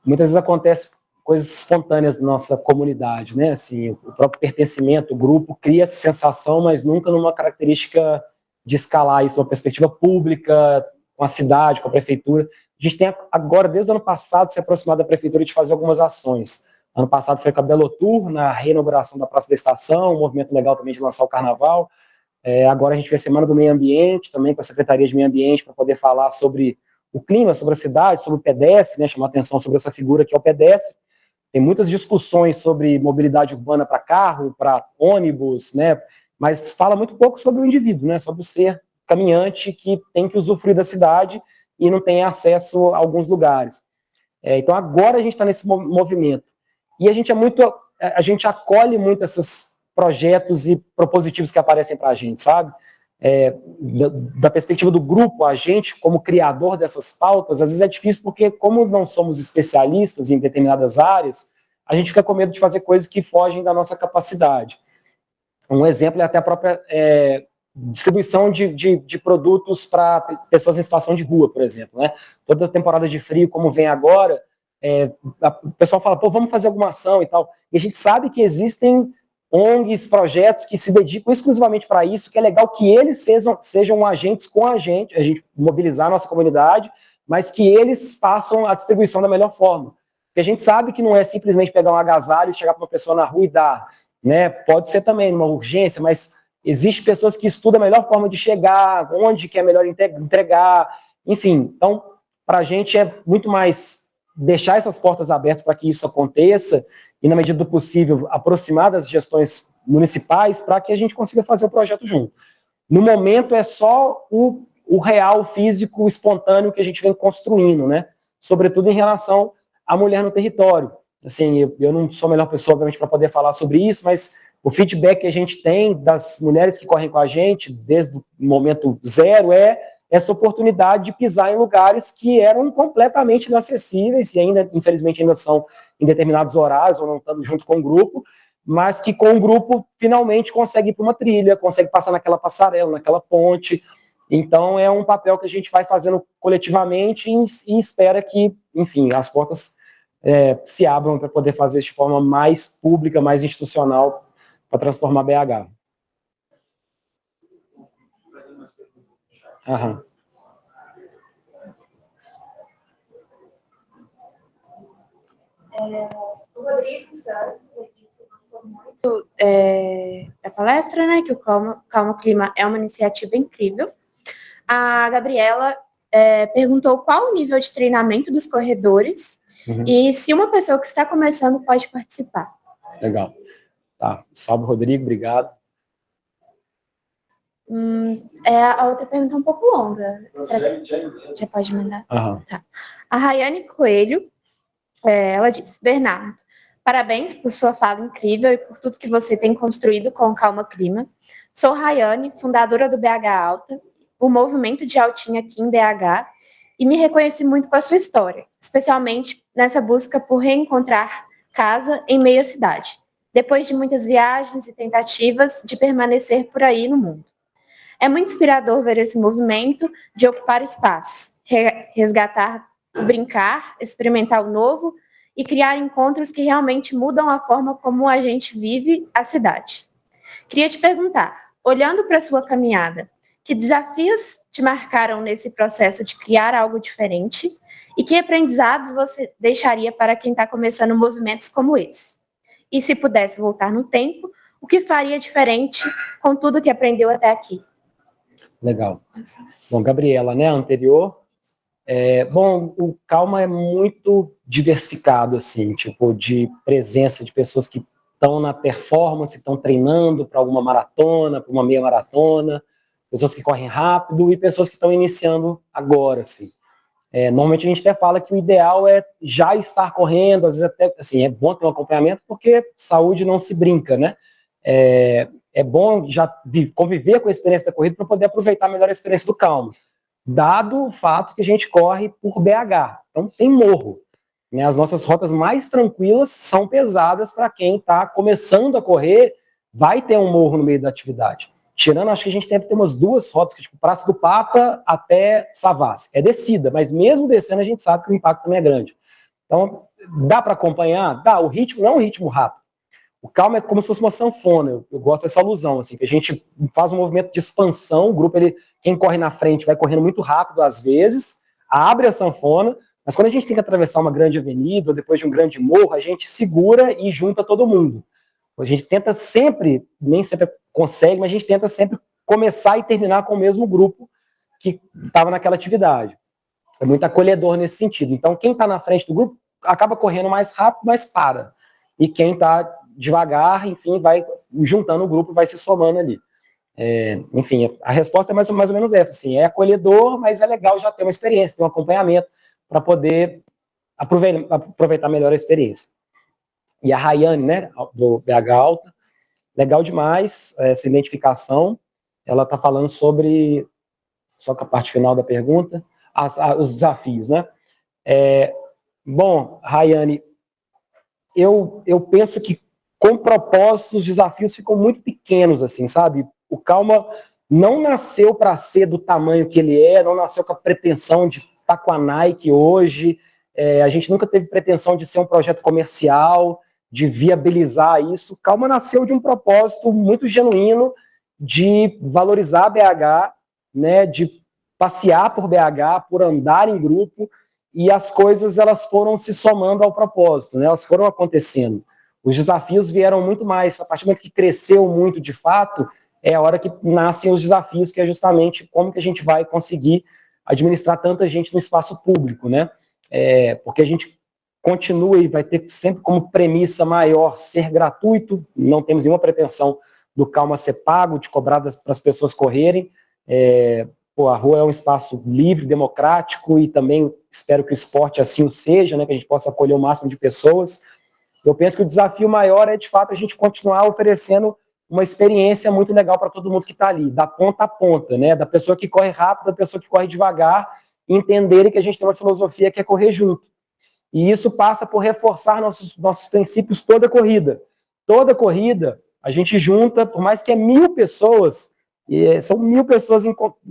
muitas vezes acontece coisas espontâneas da nossa comunidade, né? Assim, o próprio pertencimento, o grupo cria essa sensação, mas nunca numa característica de escalar isso, uma perspectiva pública, com a cidade, com a prefeitura. A gente tem agora, desde o ano passado, se aproximado da prefeitura de fazer algumas ações. Ano passado foi com a Belo Tour, na reinauguração da Praça da Estação, um movimento legal também de lançar o Carnaval. Agora a gente fez a Semana do Meio Ambiente, também com a Secretaria de Meio Ambiente, para poder falar sobre o clima, sobre a cidade, sobre o pedestre, né, chamar atenção sobre essa figura que é o pedestre. Tem muitas discussões sobre mobilidade urbana para carro, para ônibus, né, mas fala muito pouco sobre o indivíduo, né, sobre o ser caminhante que tem que usufruir da cidade e não tem acesso a alguns lugares. Então agora a gente está nesse movimento. E a gente acolhe muito esses projetos e propositivos que aparecem para a gente, sabe? Da perspectiva do grupo, a gente, como criador dessas pautas, às vezes é difícil porque, como não somos especialistas em determinadas áreas, a gente fica com medo de fazer coisas que fogem da nossa capacidade. Um exemplo é até a própria distribuição de produtos para pessoas em situação de rua, por exemplo, né? Toda temporada de frio, como vem agora, o pessoal fala, vamos fazer alguma ação e tal. E a gente sabe que existem ONGs, projetos que se dedicam exclusivamente para isso, que é legal que eles sejam agentes com a gente mobilizar a nossa comunidade, mas que eles façam a distribuição da melhor forma. Porque a gente sabe que não é simplesmente pegar um agasalho e chegar para uma pessoa na rua e dar, né? Pode ser também uma urgência, mas existem pessoas que estudam a melhor forma de chegar, onde que é melhor entregar, enfim. Então, para a gente é muito mais deixar essas portas abertas para que isso aconteça e, na medida do possível, aproximar das gestões municipais para que a gente consiga fazer o projeto junto. No momento, é só o real, físico, espontâneo que a gente vem construindo, né? Sobretudo em relação à mulher no território. Assim, eu não sou a melhor pessoa, obviamente, para poder falar sobre isso, mas o feedback que a gente tem das mulheres que correm com a gente, desde o momento zero, é essa oportunidade de pisar em lugares que eram completamente inacessíveis, e ainda, infelizmente, ainda são em determinados horários, ou não estando junto com o grupo, mas que com o grupo, finalmente, consegue ir para uma trilha, consegue passar naquela passarela, naquela ponte. Então, é um papel que a gente vai fazendo coletivamente e espera que, enfim, as portas se abram para poder fazer isso de forma mais pública, mais institucional, para transformar BH. Aham. O Rodrigo Santos gostou muito da palestra, né, que o Calma Clima é uma iniciativa incrível. A Gabriela perguntou qual o nível de treinamento dos corredores e se uma pessoa que está começando pode participar. Legal. Tá. Salve, Rodrigo. Obrigado. A outra pergunta é um pouco longa. Já pode mandar? Tá. A Rayane Coelho, ela diz: Bernardo, parabéns por sua fala incrível e por tudo que você tem construído com o Calma Clima. Sou Rayane, fundadora do BH Alta, o movimento de Altinha aqui em BH, e me reconheci muito com a sua história, especialmente nessa busca por reencontrar casa em meio à cidade, depois de muitas viagens e tentativas de permanecer por aí no mundo. É muito inspirador ver esse movimento de ocupar espaços, resgatar o brincar, experimentar o novo e criar encontros que realmente mudam a forma como a gente vive a cidade. Queria te perguntar, olhando para a sua caminhada, que desafios te marcaram nesse processo de criar algo diferente e que aprendizados você deixaria para quem está começando movimentos como esse? E se pudesse voltar no tempo, o que faria diferente com tudo que aprendeu até aqui? Legal. Bom, Gabriela, né, anterior. Bom, o Calma é muito diversificado, assim, tipo, de presença de pessoas que estão na performance, estão treinando para alguma maratona, para uma meia maratona, pessoas que correm rápido e pessoas que estão iniciando agora, assim. Normalmente a gente até fala que o ideal é já estar correndo, às vezes até, assim, é bom ter um acompanhamento porque saúde não se brinca, né? É bom já conviver com a experiência da corrida para poder aproveitar melhor a experiência do Calma, dado o fato que a gente corre por BH, então tem morro, né? As nossas rotas mais tranquilas são pesadas para quem está começando a correr, vai ter um morro no meio da atividade. Tirando, acho que a gente deve ter umas 2 rotas, que tipo Praça do Papa até Savassi. É descida, mas mesmo descendo a gente sabe que o impacto também é grande. Então, dá para acompanhar? Dá, o ritmo não é um ritmo rápido. O Calma é como se fosse uma sanfona, eu gosto dessa alusão, assim, que a gente faz um movimento de expansão, o grupo, quem corre na frente vai correndo muito rápido às vezes, abre a sanfona, mas quando a gente tem que atravessar uma grande avenida, ou depois de um grande morro, a gente segura e junta todo mundo. A gente tenta sempre, nem sempre consegue, mas a gente tenta sempre começar e terminar com o mesmo grupo que estava naquela atividade. É muito acolhedor nesse sentido. Então, quem está na frente do grupo acaba correndo mais rápido, mas para. E quem está devagar, enfim, vai juntando o grupo, vai se somando ali. Enfim, a resposta é mais ou menos essa, assim, é acolhedor, mas é legal já ter uma experiência, ter um acompanhamento para poder aproveitar melhor a experiência. E a Rayane, né, do BH Alta, legal demais essa identificação, ela está falando sobre, só com a parte final da pergunta, os desafios, né? Bom, Rayane, eu penso que com propósitos, os desafios ficam muito pequenos, assim, sabe? O Calma não nasceu para ser do tamanho que ele é, não nasceu com a pretensão de estar com a Nike hoje, a gente nunca teve pretensão de ser um projeto comercial, de viabilizar isso. O Calma nasceu de um propósito muito genuíno de valorizar BH, né, de passear por BH, por andar em grupo, e as coisas elas foram se somando ao propósito, né, elas foram acontecendo. Os desafios vieram muito mais, a partir do momento que cresceu muito de fato, é a hora que nascem os desafios, que é justamente como que a gente vai conseguir administrar tanta gente no espaço público, né? Porque a gente continue, vai ter sempre como premissa maior ser gratuito, não temos nenhuma pretensão do Calma ser pago, de cobrar para as pessoas correrem. A rua é um espaço livre, democrático, e também espero que o esporte assim o seja, né, que a gente possa acolher o máximo de pessoas. Eu penso que o desafio maior é, de fato, a gente continuar oferecendo uma experiência muito legal para todo mundo que está ali, da ponta a ponta, né, da pessoa que corre rápido, da pessoa que corre devagar, entenderem que a gente tem uma filosofia que é correr junto. E isso passa por reforçar nossos princípios toda corrida. Toda corrida, a gente junta, por mais que 1.000 pessoas, são 1.000 pessoas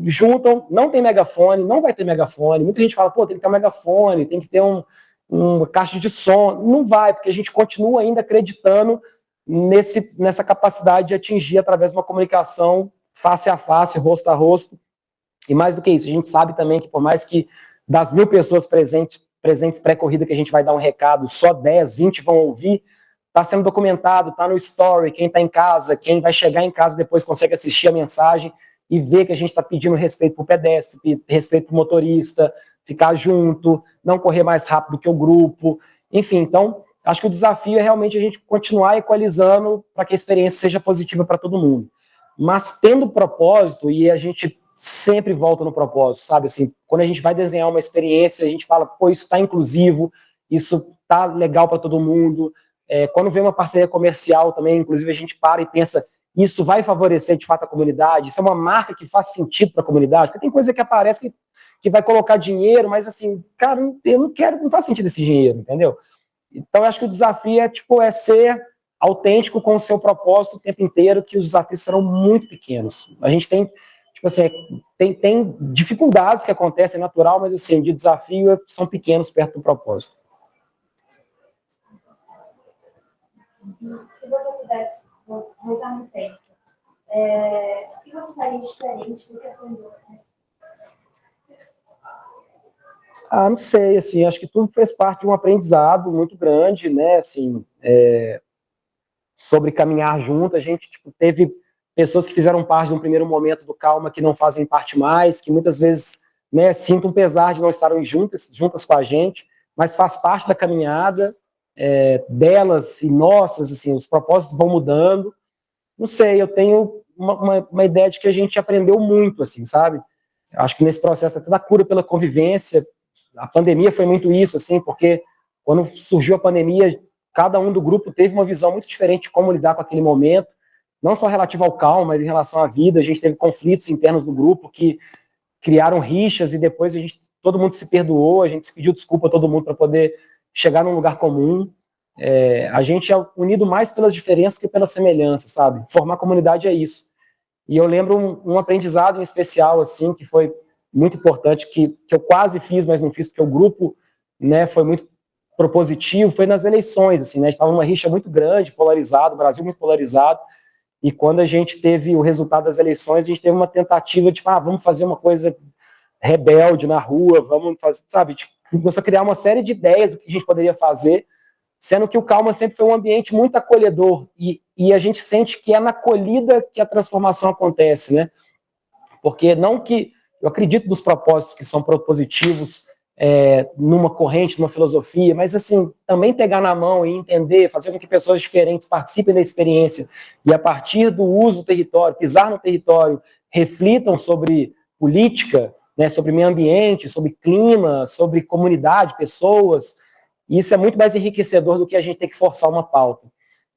juntam, não tem megafone, não vai ter megafone. Muita gente fala, tem que ter um megafone, tem que ter uma caixa de som. Não vai, porque a gente continua ainda acreditando nessa capacidade de atingir através de uma comunicação face a face, rosto a rosto. E mais do que isso, a gente sabe também que por mais que das 1.000 pessoas presentes pré-corrida que a gente vai dar um recado, só 10, 20 vão ouvir, está sendo documentado, está no story, quem está em casa, quem vai chegar em casa depois consegue assistir a mensagem e ver que a gente está pedindo respeito para o pedestre, respeito para o motorista, ficar junto, não correr mais rápido que o grupo, enfim, então, acho que o desafio é realmente a gente continuar equalizando para que a experiência seja positiva para todo mundo, mas tendo propósito, e a gente sempre volta no propósito, sabe, assim, quando a gente vai desenhar uma experiência, a gente fala, isso está inclusivo, isso está legal para todo mundo, quando vem uma parceria comercial também, inclusive a gente para e pensa, isso vai favorecer de fato a comunidade, isso é uma marca que faz sentido para a comunidade, porque tem coisa que aparece que vai colocar dinheiro, mas assim, cara, eu não quero, não faz sentido esse dinheiro, entendeu? Então eu acho que o desafio é ser autêntico com o seu propósito o tempo inteiro, que os desafios serão muito pequenos. A gente tem tem dificuldades que acontecem, é natural, mas assim, de desafio são pequenos perto do propósito. Se você pudesse voltar no tempo, o que você faria diferente do que aprendeu? Não sei, assim, acho que tudo fez parte de um aprendizado muito grande, né, assim, sobre caminhar junto, a gente, teve pessoas que fizeram parte de um primeiro momento do Calma que não fazem parte mais, que muitas vezes, né, sintam pesar de não estarem juntas com a gente, mas faz parte da caminhada delas e nossas, assim, os propósitos vão mudando. Não sei, eu tenho uma ideia de que a gente aprendeu muito, assim, sabe? Acho que nesse processo até da cura pela convivência, a pandemia foi muito isso, assim, porque quando surgiu a pandemia, cada um do grupo teve uma visão muito diferente de como lidar com aquele momento, não só relativo ao Calma, mas em relação à vida. A gente teve conflitos internos do grupo que criaram rixas e depois todo mundo se perdoou, a gente se pediu desculpa a todo mundo para poder chegar num lugar comum. A gente é unido mais pelas diferenças do que pelas semelhanças, sabe? Formar comunidade é isso. E eu lembro um aprendizado em especial, assim, que foi muito importante, que eu quase fiz, mas não fiz, porque o grupo, né, foi muito propositivo, foi nas eleições, assim, né? A gente estava numa rixa muito grande, polarizado, o Brasil muito polarizado, e quando a gente teve o resultado das eleições, a gente teve uma tentativa de, vamos fazer uma coisa rebelde na rua, vamos fazer, sabe, começou a criar uma série de ideias do que a gente poderia fazer, sendo que o Calma sempre foi um ambiente muito acolhedor, e a gente sente que é na acolhida que a transformação acontece, né? Porque não que, eu acredito nos propósitos que são propositivos, numa corrente, numa filosofia, mas assim, também pegar na mão e entender, fazer com que pessoas diferentes participem da experiência, e a partir do uso do território, pisar no território, reflitam sobre política, né, sobre meio ambiente, sobre clima, sobre comunidade, pessoas. Isso é muito mais enriquecedor do que a gente ter que forçar uma pauta.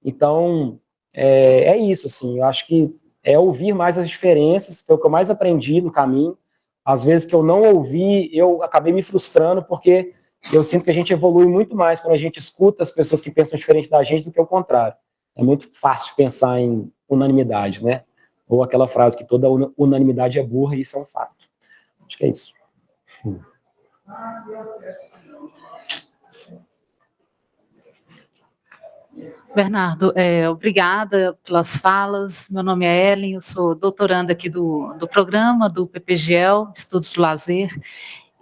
Então, é isso, assim, eu acho que ouvir mais as diferenças, foi o que eu mais aprendi no caminho. Às vezes que eu não ouvi, eu acabei me frustrando, porque eu sinto que a gente evolui muito mais quando a gente escuta as pessoas que pensam diferente da gente do que o contrário. É muito fácil pensar em unanimidade, né? Ou aquela frase que toda unanimidade é burra, e isso é um fato. Acho que é isso. Bernardo, obrigada pelas falas. Meu nome é Ellen, eu sou doutoranda aqui do programa do PPGL, Estudos do Lazer,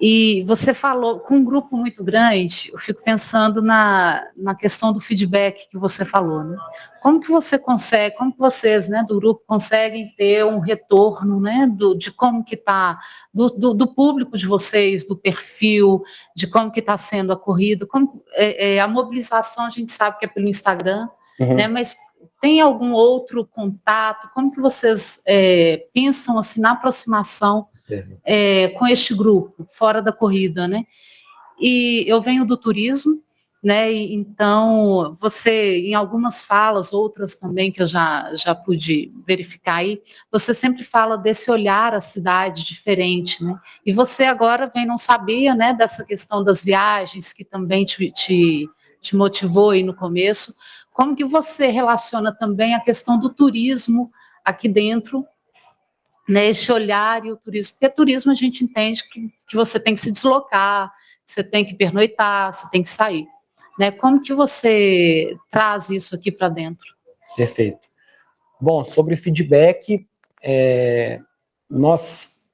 E você falou, com um grupo muito grande, eu fico pensando na questão do feedback que você falou, né? Como que você consegue, como que vocês, né, do grupo, conseguem ter um retorno, né, de como que está, do público de vocês, do perfil, de como que está sendo a corrida, como, a mobilização a gente sabe que é pelo Instagram, né, mas tem algum outro contato? Como que vocês pensam assim, na aproximação com este grupo, fora da corrida, né? E eu venho do turismo, né? E, então, você, em algumas falas, outras também que eu já pude verificar aí, você sempre fala desse olhar à cidade diferente, né? E você agora não sabia, né, dessa questão das viagens, que também te motivou aí no começo. Como que você relaciona também a questão do turismo aqui dentro, né, esse olhar e o turismo, porque turismo a gente entende que você tem que se deslocar, você tem que pernoitar, você tem que sair, né? Como que você traz isso aqui para dentro? Perfeito. Bom, sobre feedback, nós,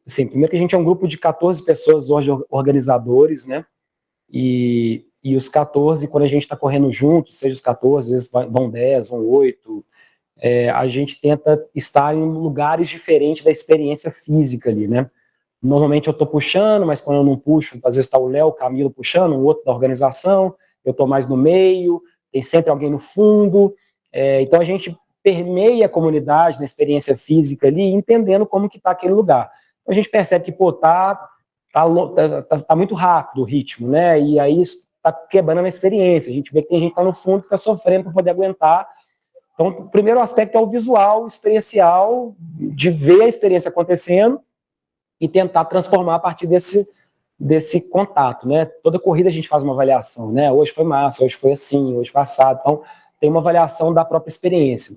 assim, primeiro que a gente é um grupo de 14 pessoas hoje organizadores, né? E os 14, quando a gente está correndo juntos, seja os 14, às vezes vão 10, vão 8, a gente tenta estar em lugares diferentes da experiência física ali, né? Normalmente eu estou puxando, mas quando eu não puxo, às vezes está o Léo, o Camilo puxando, um outro da organização, eu estou mais no meio, tem sempre alguém no fundo, então a gente permeia a comunidade na experiência física ali, entendendo como que está aquele lugar. Então a gente percebe que, pô, tá muito rápido o ritmo, né? E aí isso está quebrando a experiência, a gente vê que tem gente que está no fundo que está sofrendo para poder aguentar. Então, o primeiro aspecto é o visual, experiencial, de ver a experiência acontecendo e tentar transformar a partir desse contato, né? Toda corrida a gente faz uma avaliação, né? Hoje foi massa, hoje foi assim, hoje foi assado. Então, tem uma avaliação da própria experiência.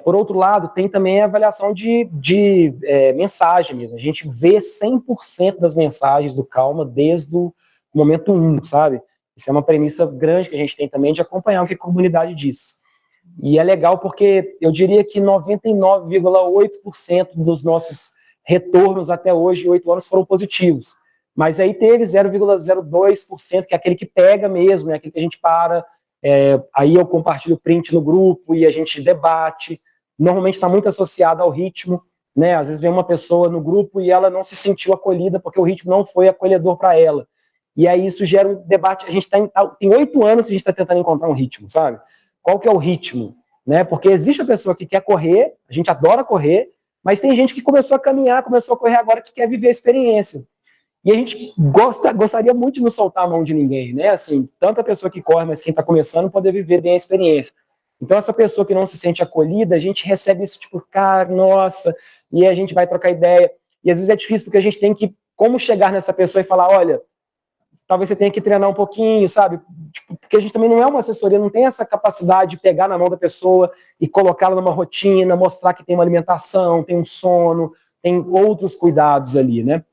Por outro lado, tem também a avaliação de mensagem mesmo. A gente vê 100% das mensagens do Calma desde o momento 1, sabe? Isso é uma premissa grande que a gente tem também de acompanhar o que a comunidade diz. E é legal porque eu diria que 99,8% dos nossos retornos até hoje, 8 anos, foram positivos. Mas aí teve 0,02%, que é aquele que pega mesmo, é aquele que a gente para, aí eu compartilho o print no grupo e a gente debate. Normalmente está muito associado ao ritmo, né? Às vezes vem uma pessoa no grupo e ela não se sentiu acolhida porque o ritmo não foi acolhedor para ela. E aí isso gera um debate. A gente tem 8 anos que a gente está tentando encontrar um ritmo, sabe? Qual que é o ritmo, né? Porque existe a pessoa que quer correr, a gente adora correr, mas tem gente que começou a caminhar, começou a correr agora que quer viver a experiência. E a gente gostaria muito de não soltar a mão de ninguém, né? Assim, tanto a pessoa que corre, mas quem está começando poder viver bem a experiência. Então, essa pessoa que não se sente acolhida, a gente recebe isso tipo, cara, nossa, e a gente vai trocar ideia. E às vezes é difícil porque a gente tem que, como chegar nessa pessoa e falar, olha, talvez você tenha que treinar um pouquinho, sabe? Tipo, porque a gente também não é uma assessoria, não tem essa capacidade de pegar na mão da pessoa e colocá-la numa rotina, mostrar que tem uma alimentação, tem um sono, tem outros cuidados ali, né?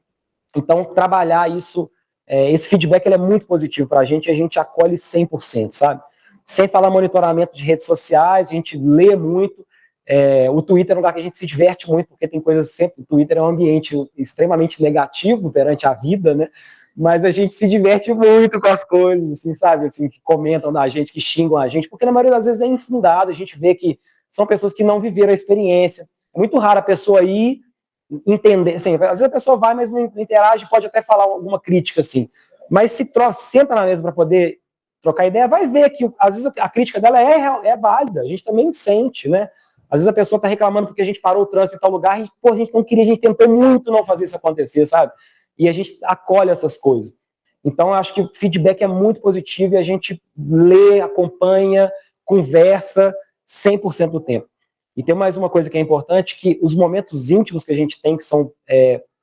Então, trabalhar isso, esse feedback ele é muito positivo para a gente acolhe 100%, sabe? Sem falar monitoramento de redes sociais, a gente lê muito, o Twitter é um lugar que a gente se diverte muito, porque tem coisas sempre, o Twitter é um ambiente extremamente negativo perante a vida, né? Mas a gente se diverte muito com as coisas, assim, sabe? Assim, que comentam da gente, que xingam a gente, porque na maioria das vezes é infundado, a gente vê que são pessoas que não viveram a experiência. É muito raro a pessoa ir entender, assim, às vezes a pessoa vai, mas não interage, pode até falar alguma crítica, assim. Mas se senta na mesa para poder trocar ideia, vai ver que às vezes a crítica dela é válida, a gente também sente, né? Às vezes a pessoa está reclamando porque a gente parou o trânsito em tal lugar, a gente não queria, a gente tentou muito não fazer isso acontecer, sabe? E a gente acolhe essas coisas. Então, eu acho que o feedback é muito positivo e a gente lê, acompanha, conversa 100% do tempo. E tem mais uma coisa que é importante, que os momentos íntimos que a gente tem, que são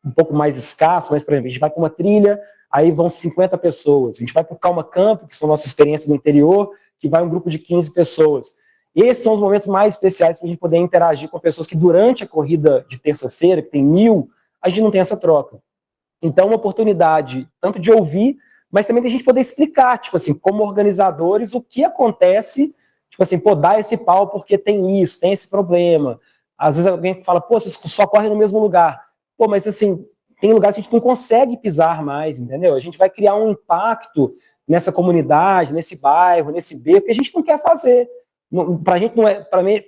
um pouco mais escassos, mas, por exemplo, a gente vai para uma trilha, aí vão 50 pessoas. A gente vai para o Calma Campo, que são nossas experiências no interior, que vai um grupo de 15 pessoas. Esses são os momentos mais especiais para a gente poder interagir com pessoas que durante a corrida de terça-feira, que tem 1000, a gente não tem essa troca. Então, uma oportunidade tanto de ouvir, mas também de a gente poder explicar, tipo assim, como organizadores, o que acontece, tipo assim, pô, dá esse pau porque tem isso, tem esse problema. Às vezes alguém fala, pô, vocês só correm no mesmo lugar. Pô, mas assim, tem lugares que a gente não consegue pisar mais, entendeu? A gente vai criar um impacto nessa comunidade, nesse bairro, nesse beco, que a gente não quer fazer. Para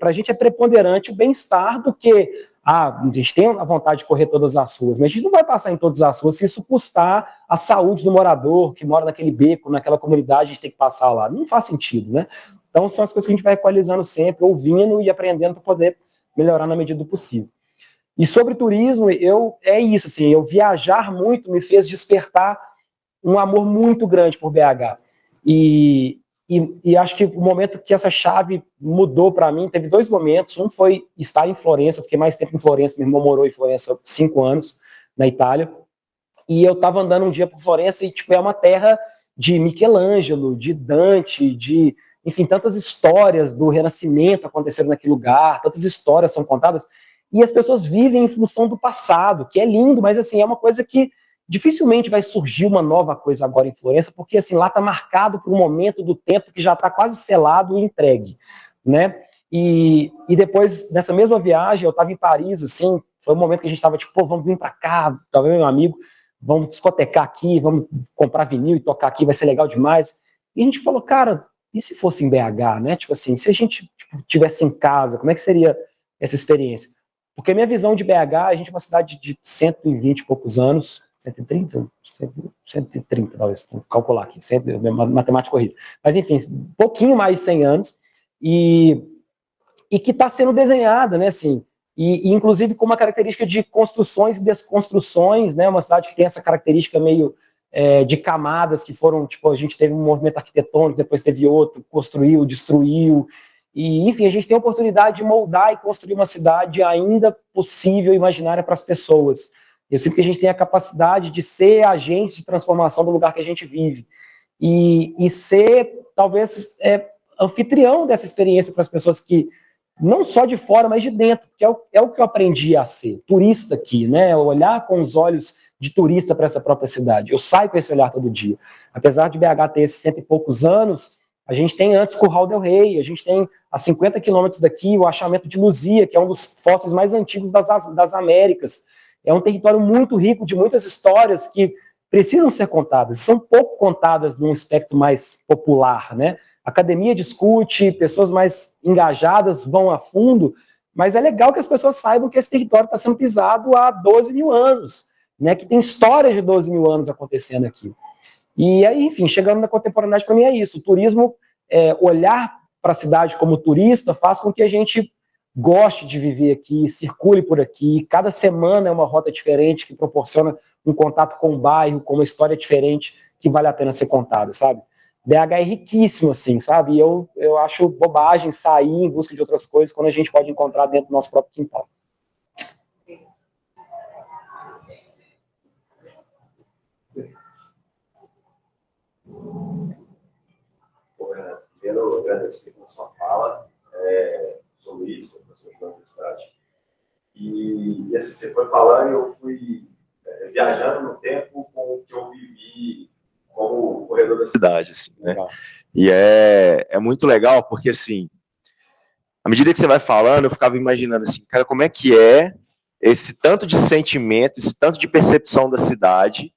a gente é preponderante o bem-estar do que a gente tem a vontade de correr todas as ruas, mas a gente não vai passar em todas as ruas se isso custar a saúde do morador que mora naquele beco, naquela comunidade, a gente tem que passar lá. Não faz sentido, né? Então, são as coisas que a gente vai equalizando sempre, ouvindo e aprendendo para poder melhorar na medida do possível. E sobre turismo, é isso, assim, eu viajar muito me fez despertar um amor muito grande por BH. E acho que o momento que essa chave mudou para mim, teve 2 momentos. Um foi estar em Florença, eu fiquei mais tempo em Florença, meu irmão morou em Florença 5 anos, na Itália, e eu estava andando um dia por Florença e, tipo, é uma terra de Michelangelo, de Dante, de, enfim, tantas histórias do Renascimento aconteceram naquele lugar, tantas histórias são contadas, e as pessoas vivem em função do passado, que é lindo, mas, assim, é uma coisa que dificilmente vai surgir uma nova coisa agora em Florença, porque assim, lá está marcado por um momento do tempo que já está quase selado e entregue, né? E depois, nessa mesma viagem, eu estava em Paris, assim, foi um momento que a gente estava tipo, pô, vamos vir para cá, talvez meu amigo, vamos discotecar aqui, vamos comprar vinil e tocar aqui, vai ser legal demais. E a gente falou, cara, e se fosse em BH, né? Tipo assim, se a gente tivesse em casa, como é que seria essa experiência? Porque a minha visão de BH, a gente é uma cidade de 120 e poucos anos, 130 talvez, vou calcular aqui, matemática corrida. Mas, enfim, um pouquinho mais de 100 anos, e que está sendo desenhada, né, assim, e inclusive com uma característica de construções e desconstruções, né, uma cidade que tem essa característica meio de camadas que foram, tipo, a gente teve um movimento arquitetônico, depois teve outro, construiu, destruiu, e, enfim, a gente tem a oportunidade de moldar e construir uma cidade ainda possível, imaginária para as pessoas. Eu sinto que a gente tem a capacidade de ser agente de transformação do lugar que a gente vive. E ser, talvez, anfitrião dessa experiência para as pessoas que, não só de fora, mas de dentro, porque é o que eu aprendi a ser, turista aqui, né? Olhar com os olhos de turista para essa própria cidade. Eu saio com esse olhar todo dia. Apesar de BH ter esses 100 e poucos anos, a gente tem antes Curral del Rei, a gente tem a 50 quilômetros daqui o achamento de Luzia, que é um dos fósseis mais antigos das Américas. É um território muito rico de muitas histórias que precisam ser contadas, são pouco contadas num espectro mais popular, né? A academia discute, pessoas mais engajadas vão a fundo, mas é legal que as pessoas saibam que esse território está sendo pisado há 12 mil anos, né? Que tem histórias de 12 mil anos acontecendo aqui. E aí, enfim, chegando na contemporaneidade, para mim é isso. O turismo, olhar para a cidade como turista, faz com que a gente goste de viver aqui, circule por aqui. Cada semana é uma rota diferente que proporciona um contato com o bairro, com uma história diferente que vale a pena ser contada, sabe? BH é riquíssimo, assim, sabe? E eu acho bobagem sair em busca de outras coisas quando a gente pode encontrar dentro do nosso próprio quintal. Primeiro, agradecer pela sua fala. Sou Luiz, professor da universidade. E assim, você foi falando, eu fui viajando no tempo com o que eu vivi como corredor da cidade, assim, né? E é muito legal, porque, assim, à medida que você vai falando, eu ficava imaginando, assim, cara, como é que é esse tanto de sentimento, esse tanto de percepção da cidade,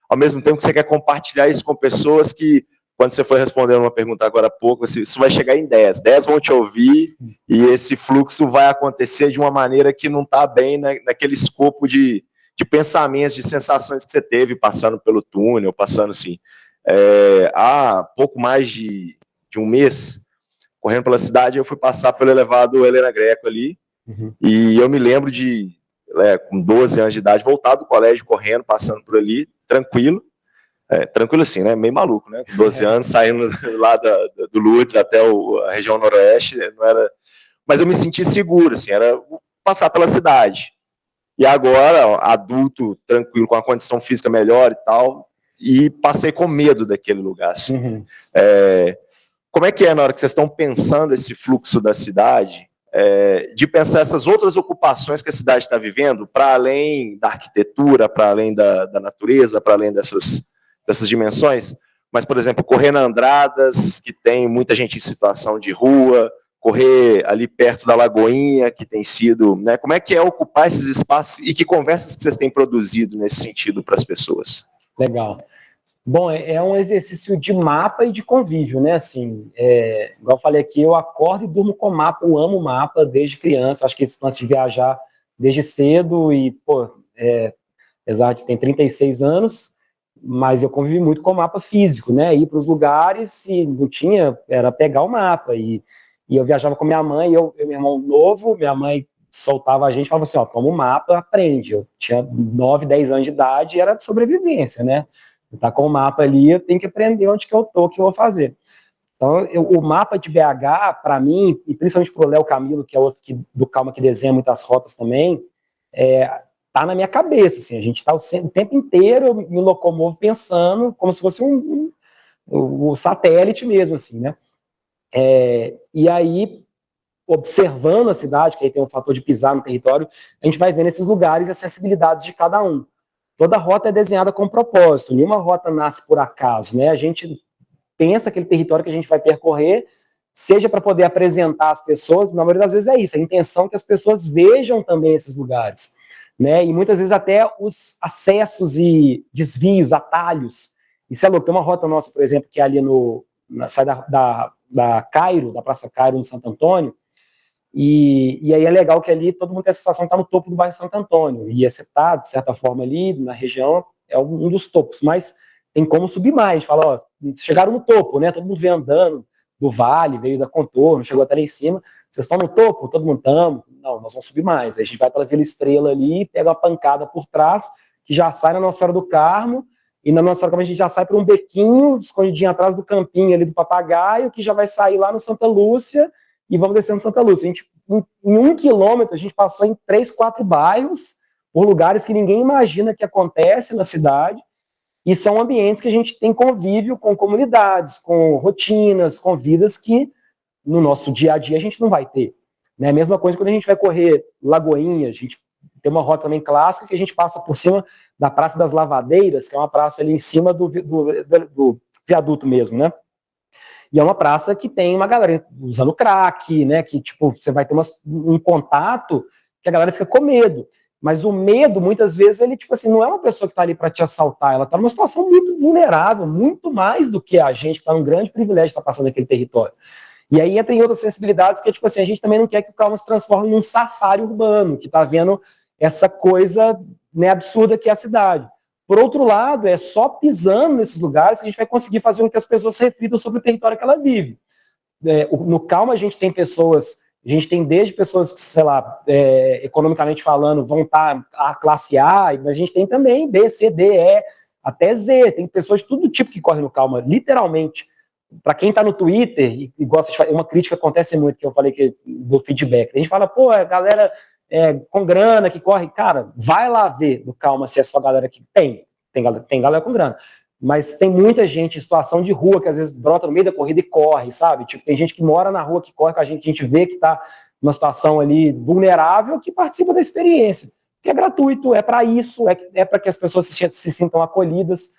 ao mesmo tempo que você quer compartilhar isso com pessoas que, quando você foi respondendo uma pergunta agora há pouco, isso vai chegar em 10 vão te ouvir, e esse fluxo vai acontecer de uma maneira que não está bem naquele escopo de pensamentos, de sensações que você teve passando pelo túnel, passando assim. Há pouco mais de um mês, correndo pela cidade, eu fui passar pelo elevado Helena Greco ali, e eu me lembro de, com 12 anos de idade, voltar do colégio correndo, passando por ali, tranquilo assim, né, meio maluco, né, com 12 anos, saindo lá do Lourdes até a região noroeste, não era... mas eu me senti seguro, assim, era passar pela cidade. E agora, adulto, tranquilo, com a condição física melhor e tal, e passei com medo daquele lugar, assim. Como é que na hora que vocês estão pensando esse fluxo da cidade, de pensar essas outras ocupações que a cidade está vivendo, para além da arquitetura, para além da natureza, para além dessas dimensões, mas, por exemplo, correr na Andradas, que tem muita gente em situação de rua, correr ali perto da Lagoinha, que tem sido, né? Como é que é ocupar esses espaços e que conversas que vocês têm produzido nesse sentido para as pessoas? Legal. Bom, é um exercício de mapa e de convívio, né? Assim, igual eu falei aqui, eu acordo e durmo com mapa, eu amo mapa desde criança, acho que esse lance de viajar desde cedo e, pô, exato, tem 36 anos, mas eu convivi muito com mapa físico, né? Ir para os lugares e não tinha, era pegar o mapa. E eu viajava com minha mãe, eu meu irmão novo, minha mãe soltava a gente e falava assim, ó, toma o mapa, aprende. Eu tinha 9, 10 anos de idade e era de sobrevivência, né? Tá com o mapa ali, eu tenho que aprender onde que eu tô, o que eu vou fazer. Então, o mapa de BH, para mim, e principalmente para o Léo Camilo, que é outro do Calma que desenha muitas rotas também, tá na minha cabeça, assim, a gente tá o tempo inteiro, eu me locomovo pensando como se fosse um satélite mesmo, assim, né? E aí, observando a cidade, que aí tem um fator de pisar no território, a gente vai vendo esses lugares e as sensibilidades de cada um. Toda rota é desenhada com propósito, nenhuma rota nasce por acaso, né? A gente pensa aquele território que a gente vai percorrer, seja para poder apresentar às pessoas, na maioria das vezes é isso, a intenção é que as pessoas vejam também esses lugares, né? E muitas vezes até os acessos e desvios, atalhos. Isso é louco. Tem uma rota nossa, por exemplo, que é ali sai da Cairo, da Praça Cairo, no Santo Antônio, e aí é legal que ali todo mundo tem a sensação de estar no topo do bairro Santo Antônio, e você está, de certa forma, ali na região, é um dos topos, mas tem como subir mais. Fala, ó, chegaram no topo, né? Todo mundo veio andando do vale, veio da Contorno, chegou até lá em cima. Vocês estão no topo? Todo mundo estamos? Não, nós vamos subir mais. Aí a gente vai pela Vila Estrela ali, pega uma pancada por trás, que já sai na Nossa Senhora do Carmo, e na Nossa Senhora do Carmo a gente já sai por um bequinho, escondidinho atrás do campinho ali do Papagaio, que já vai sair lá no Santa Lúcia, e vamos descendo Santa Lúcia. A gente, em 1 quilômetro, a gente passou em 3, 4 bairros, por lugares que ninguém imagina que acontece na cidade, e são ambientes que a gente tem convívio com comunidades, com rotinas, com vidas que no nosso dia a dia a gente não vai ter. Né? A mesma coisa quando a gente vai correr Lagoinha, a gente tem uma rota também clássica que a gente passa por cima da Praça das Lavadeiras, que é uma praça ali em cima do viaduto mesmo, né? E é uma praça que tem uma galera usando crack, né? Que, tipo, você vai ter um contato que a galera fica com medo. Mas o medo, muitas vezes, ele, tipo assim, não é uma pessoa que está ali para te assaltar, ela está numa situação muito vulnerável, muito mais do que a gente, que está num grande privilégio de estar passando naquele território. E aí entra em outras sensibilidades que, tipo assim, a gente também não quer que o Calma se transforme num safari urbano, que está vendo essa coisa, né, absurda que é a cidade. Por outro lado, é só pisando nesses lugares que a gente vai conseguir fazer com que as pessoas reflitam sobre o território que ela vive. No Calma a gente tem pessoas, a gente tem desde pessoas que, sei lá, economicamente falando, vão estar a classe A, mas a gente tem também B, C, D, E, até Z, tem pessoas de todo tipo que correm no Calma, literalmente. Para quem está no Twitter e gosta de fazer, uma crítica acontece muito, que eu falei do feedback, a gente fala, pô, a galera com grana que corre, cara, vai lá ver no Calma se é só galera que tem galera com grana, mas tem muita gente em situação de rua que às vezes brota no meio da corrida e corre, sabe? Tipo, tem gente que mora na rua, que corre com a gente vê que está numa situação ali vulnerável, que participa da experiência, que é gratuito, é para isso, é para que as pessoas se sintam acolhidas.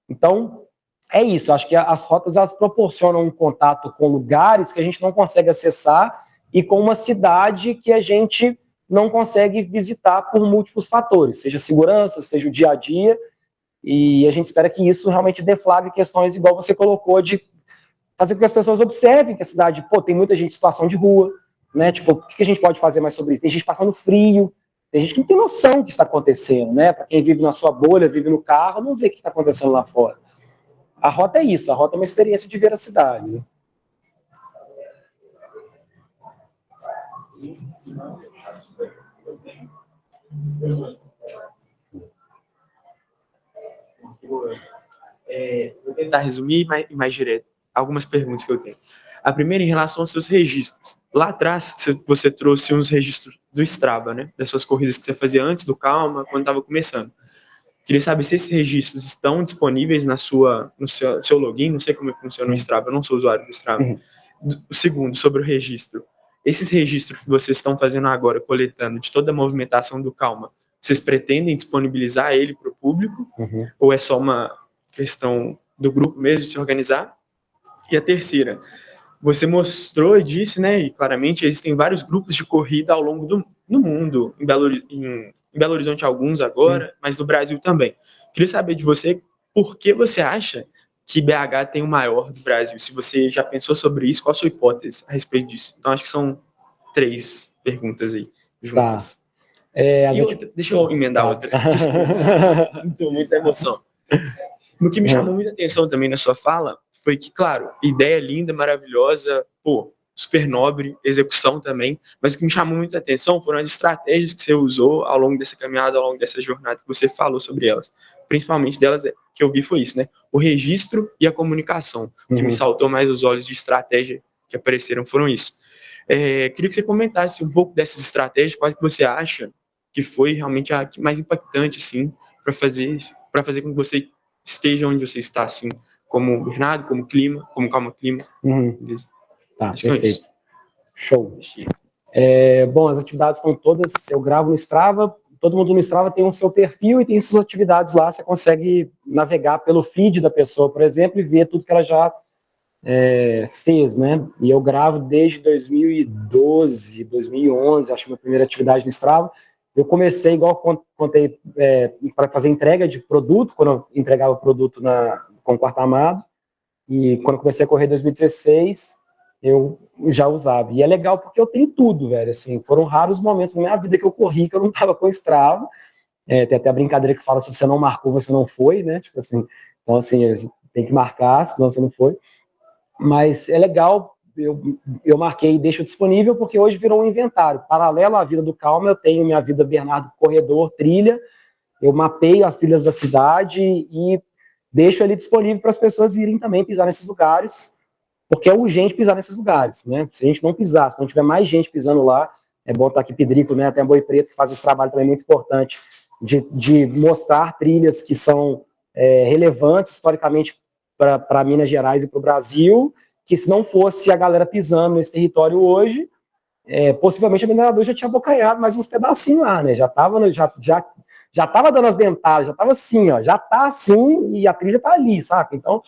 Então, é isso, acho que as rotas, elas proporcionam um contato com lugares que a gente não consegue acessar e com uma cidade que a gente não consegue visitar por múltiplos fatores, seja segurança, seja o dia a dia, e a gente espera que isso realmente deflagre questões, igual você colocou, de fazer com que as pessoas observem que a cidade, pô, tem muita gente em situação de rua, né, tipo, o que a gente pode fazer mais sobre isso? Tem gente passando frio, tem gente que não tem noção do que está acontecendo, né, para quem vive na sua bolha, vive no carro, não vê o que está acontecendo lá fora. A rota é isso, a rota é uma experiência de ver a cidade, né? Vou tentar resumir mais direto algumas perguntas que eu tenho. A primeira em relação aos seus registros. Lá atrás, você trouxe uns registros do Strava, né? Das suas corridas que você fazia antes do Calma, quando estava começando. Queria saber se esses registros estão disponíveis no seu login, não sei como é que funciona o Strava, eu não sou usuário do Strava. O segundo, sobre o registro. Esses registros que vocês estão fazendo agora, coletando de toda a movimentação do Calma, vocês pretendem disponibilizar ele para o público? Ou é só uma questão do grupo mesmo de se organizar? E a terceira, você mostrou e disse, né, e claramente existem vários grupos de corrida ao longo do mundo, em Belo Horizonte alguns agora, mas no Brasil também. Queria saber de você, por que você acha que BH tem o maior do Brasil? Se você já pensou sobre isso, qual a sua hipótese a respeito disso? Então, acho que são 3 perguntas aí, juntas. Tá. Deixa eu emendar outra. Desculpa, muita emoção. O que me chamou muita atenção também na sua fala foi que, claro, ideia linda, maravilhosa, super nobre, execução também, mas o que me chamou muita atenção foram as estratégias que você usou ao longo dessa caminhada, ao longo dessa jornada, que você falou sobre elas. Principalmente delas, que eu vi foi isso, né? O registro e a comunicação. O que me saltou mais os olhos de estratégia que apareceram foram isso. Queria que você comentasse um pouco dessas estratégias, qual que você acha que foi realmente a mais impactante, assim, para fazer com que você esteja onde você está, assim, como Bernardo, como Calma Clima. Beleza? Tá, acho perfeito. Que é isso. Show. Bom, as atividades estão todas, eu gravo no Strava, todo mundo no Strava tem o seu perfil e tem suas atividades lá, você consegue navegar pelo feed da pessoa, por exemplo, e ver tudo que ela já fez, né? E eu gravo desde 2012, 2011, acho que minha primeira atividade no Strava. Eu comecei, igual contei, para fazer entrega de produto, quando eu entregava o produto com o Quarto Amado, e quando eu comecei a correr em 2016, eu já usava. E é legal porque eu tenho tudo, velho, assim, foram raros momentos na minha vida que eu corri, que eu não tava com Strava. Tem até a brincadeira que fala, se você não marcou, você não foi, né? Tipo assim, então assim, a gente tem que marcar, senão você não foi. Mas é legal, eu marquei e deixo disponível, porque hoje virou um inventário. Paralelo à vida do Calma, eu tenho minha vida Bernardo Corredor, trilha, eu mapeio as trilhas da cidade e deixo ele disponível para as pessoas irem também pisar nesses lugares, porque é urgente pisar nesses lugares, né? Se a gente não pisar, se não tiver mais gente pisando lá, é bom estar aqui Pedrico, né? Até Boi Preto, que faz esse trabalho também muito importante, de mostrar trilhas que são relevantes historicamente para Minas Gerais e para o Brasil, que se não fosse a galera pisando nesse território hoje, possivelmente a mineradora já tinha abocanhado mais uns pedacinhos lá, né? Já estava dando as dentadas, já estava assim, ó, já está assim e a trilha está ali, saca? Então,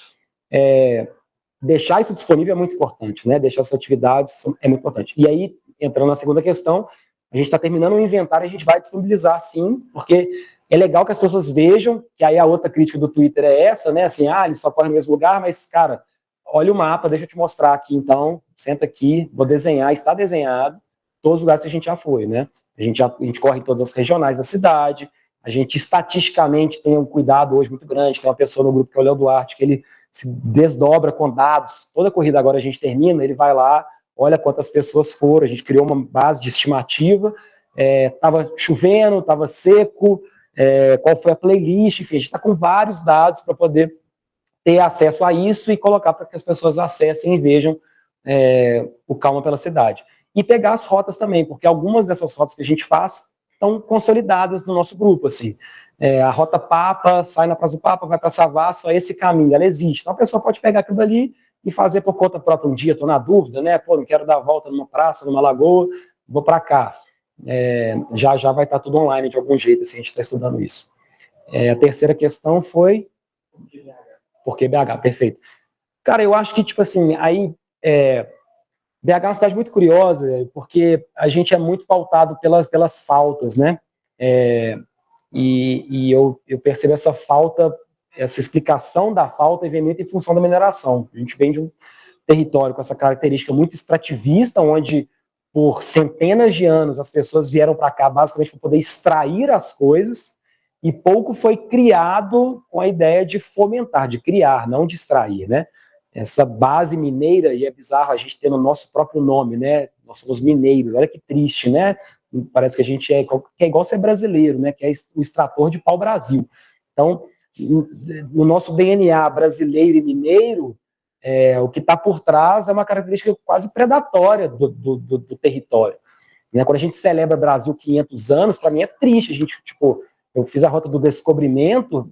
deixar isso disponível é muito importante, né? Deixar essas atividades é muito importante. E aí, entrando na segunda questão, a gente está terminando o inventário e a gente vai disponibilizar, sim, porque é legal que as pessoas vejam, que aí a outra crítica do Twitter é essa, né? Assim, ele só corre no mesmo lugar, mas, cara, olha o mapa, deixa eu te mostrar aqui, então, senta aqui, vou desenhar, está desenhado, todos os lugares que a gente já foi, né? A gente corre em todas as regionais da cidade, a gente estatisticamente tem um cuidado hoje muito grande, tem uma pessoa no grupo que é o Léo Duarte, que ele se desdobra com dados, toda corrida agora a gente termina, ele vai lá, olha quantas pessoas foram, a gente criou uma base de estimativa, estava chovendo, estava seco, qual foi a playlist, enfim, a gente está com vários dados para poder ter acesso a isso e colocar para que as pessoas acessem e vejam o Calma pela Cidade. E pegar as rotas também, porque algumas dessas rotas que a gente faz estão consolidadas no nosso grupo, assim. A Rota Papa, sai na Praça do Papa, vai para Savassi, esse caminho, ela existe. Então a pessoa pode pegar aquilo ali e fazer por conta própria um dia, estou na dúvida, né? Não quero dar a volta numa praça, numa lagoa, vou para cá. Já vai estar tudo online de algum jeito, assim, a gente está estudando isso. A terceira questão foi... Por que BH? Perfeito. Cara, eu acho que, tipo assim, aí... BH é uma cidade muito curiosa, porque a gente é muito pautado pelas faltas, né? E eu percebo essa falta, essa explicação da falta vem muito em função da mineração. A gente vem de um território com essa característica muito extrativista, onde por centenas de anos as pessoas vieram para cá basicamente para poder extrair as coisas, e pouco foi criado com a ideia de fomentar, de criar, não de extrair, né? Essa base mineira, e é bizarro a gente ter no nosso próprio nome, né? Nós somos mineiros, olha que triste, né? Parece que a gente é igual ser brasileiro, né? Que é o extrator de pau-brasil. Então, no nosso DNA brasileiro e mineiro, o que está por trás é uma característica quase predatória do território. Né? Quando a gente celebra Brasil 500 anos, para mim é triste. A gente, tipo, eu fiz a rota do descobrimento,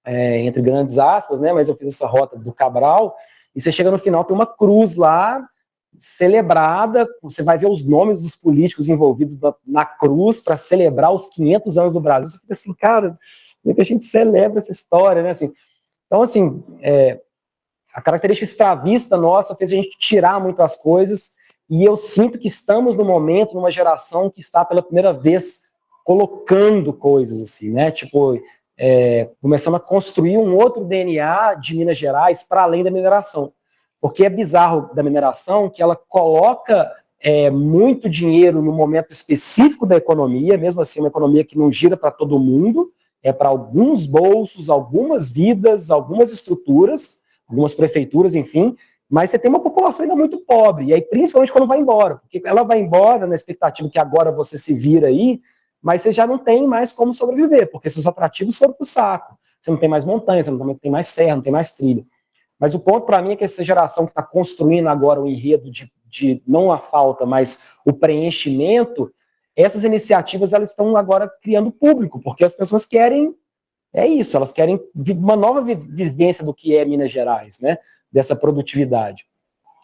entre grandes aspas, né? Mas eu fiz essa rota do Cabral, e você chega no final, tem uma cruz lá, celebrada, você vai ver os nomes dos políticos envolvidos na cruz para celebrar os 500 anos do Brasil. Você fica assim, cara, como é que a gente celebra essa história, né? Assim, então, assim, a característica escravista nossa fez a gente tirar muitas coisas, e eu sinto que estamos no momento, numa geração que está pela primeira vez colocando coisas assim, né? Tipo, começando a construir um outro DNA de Minas Gerais para além da mineração. Porque é bizarro da mineração que ela coloca muito dinheiro no momento específico da economia, mesmo assim uma economia que não gira para todo mundo, é para alguns bolsos, algumas vidas, algumas estruturas, algumas prefeituras, enfim, mas você tem uma população ainda muito pobre, e aí principalmente quando vai embora, porque ela vai embora na expectativa que agora você se vira aí, mas você já não tem mais como sobreviver, porque seus atrativos foram para o saco. Você não tem mais montanha, você não tem mais serra, não tem mais trilha. Mas o ponto para mim é que essa geração que está construindo agora o enredo de não a falta, mas o preenchimento, essas iniciativas elas estão agora criando público, porque as pessoas querem, isso, elas querem uma nova vivência do que é Minas Gerais, né? Dessa produtividade.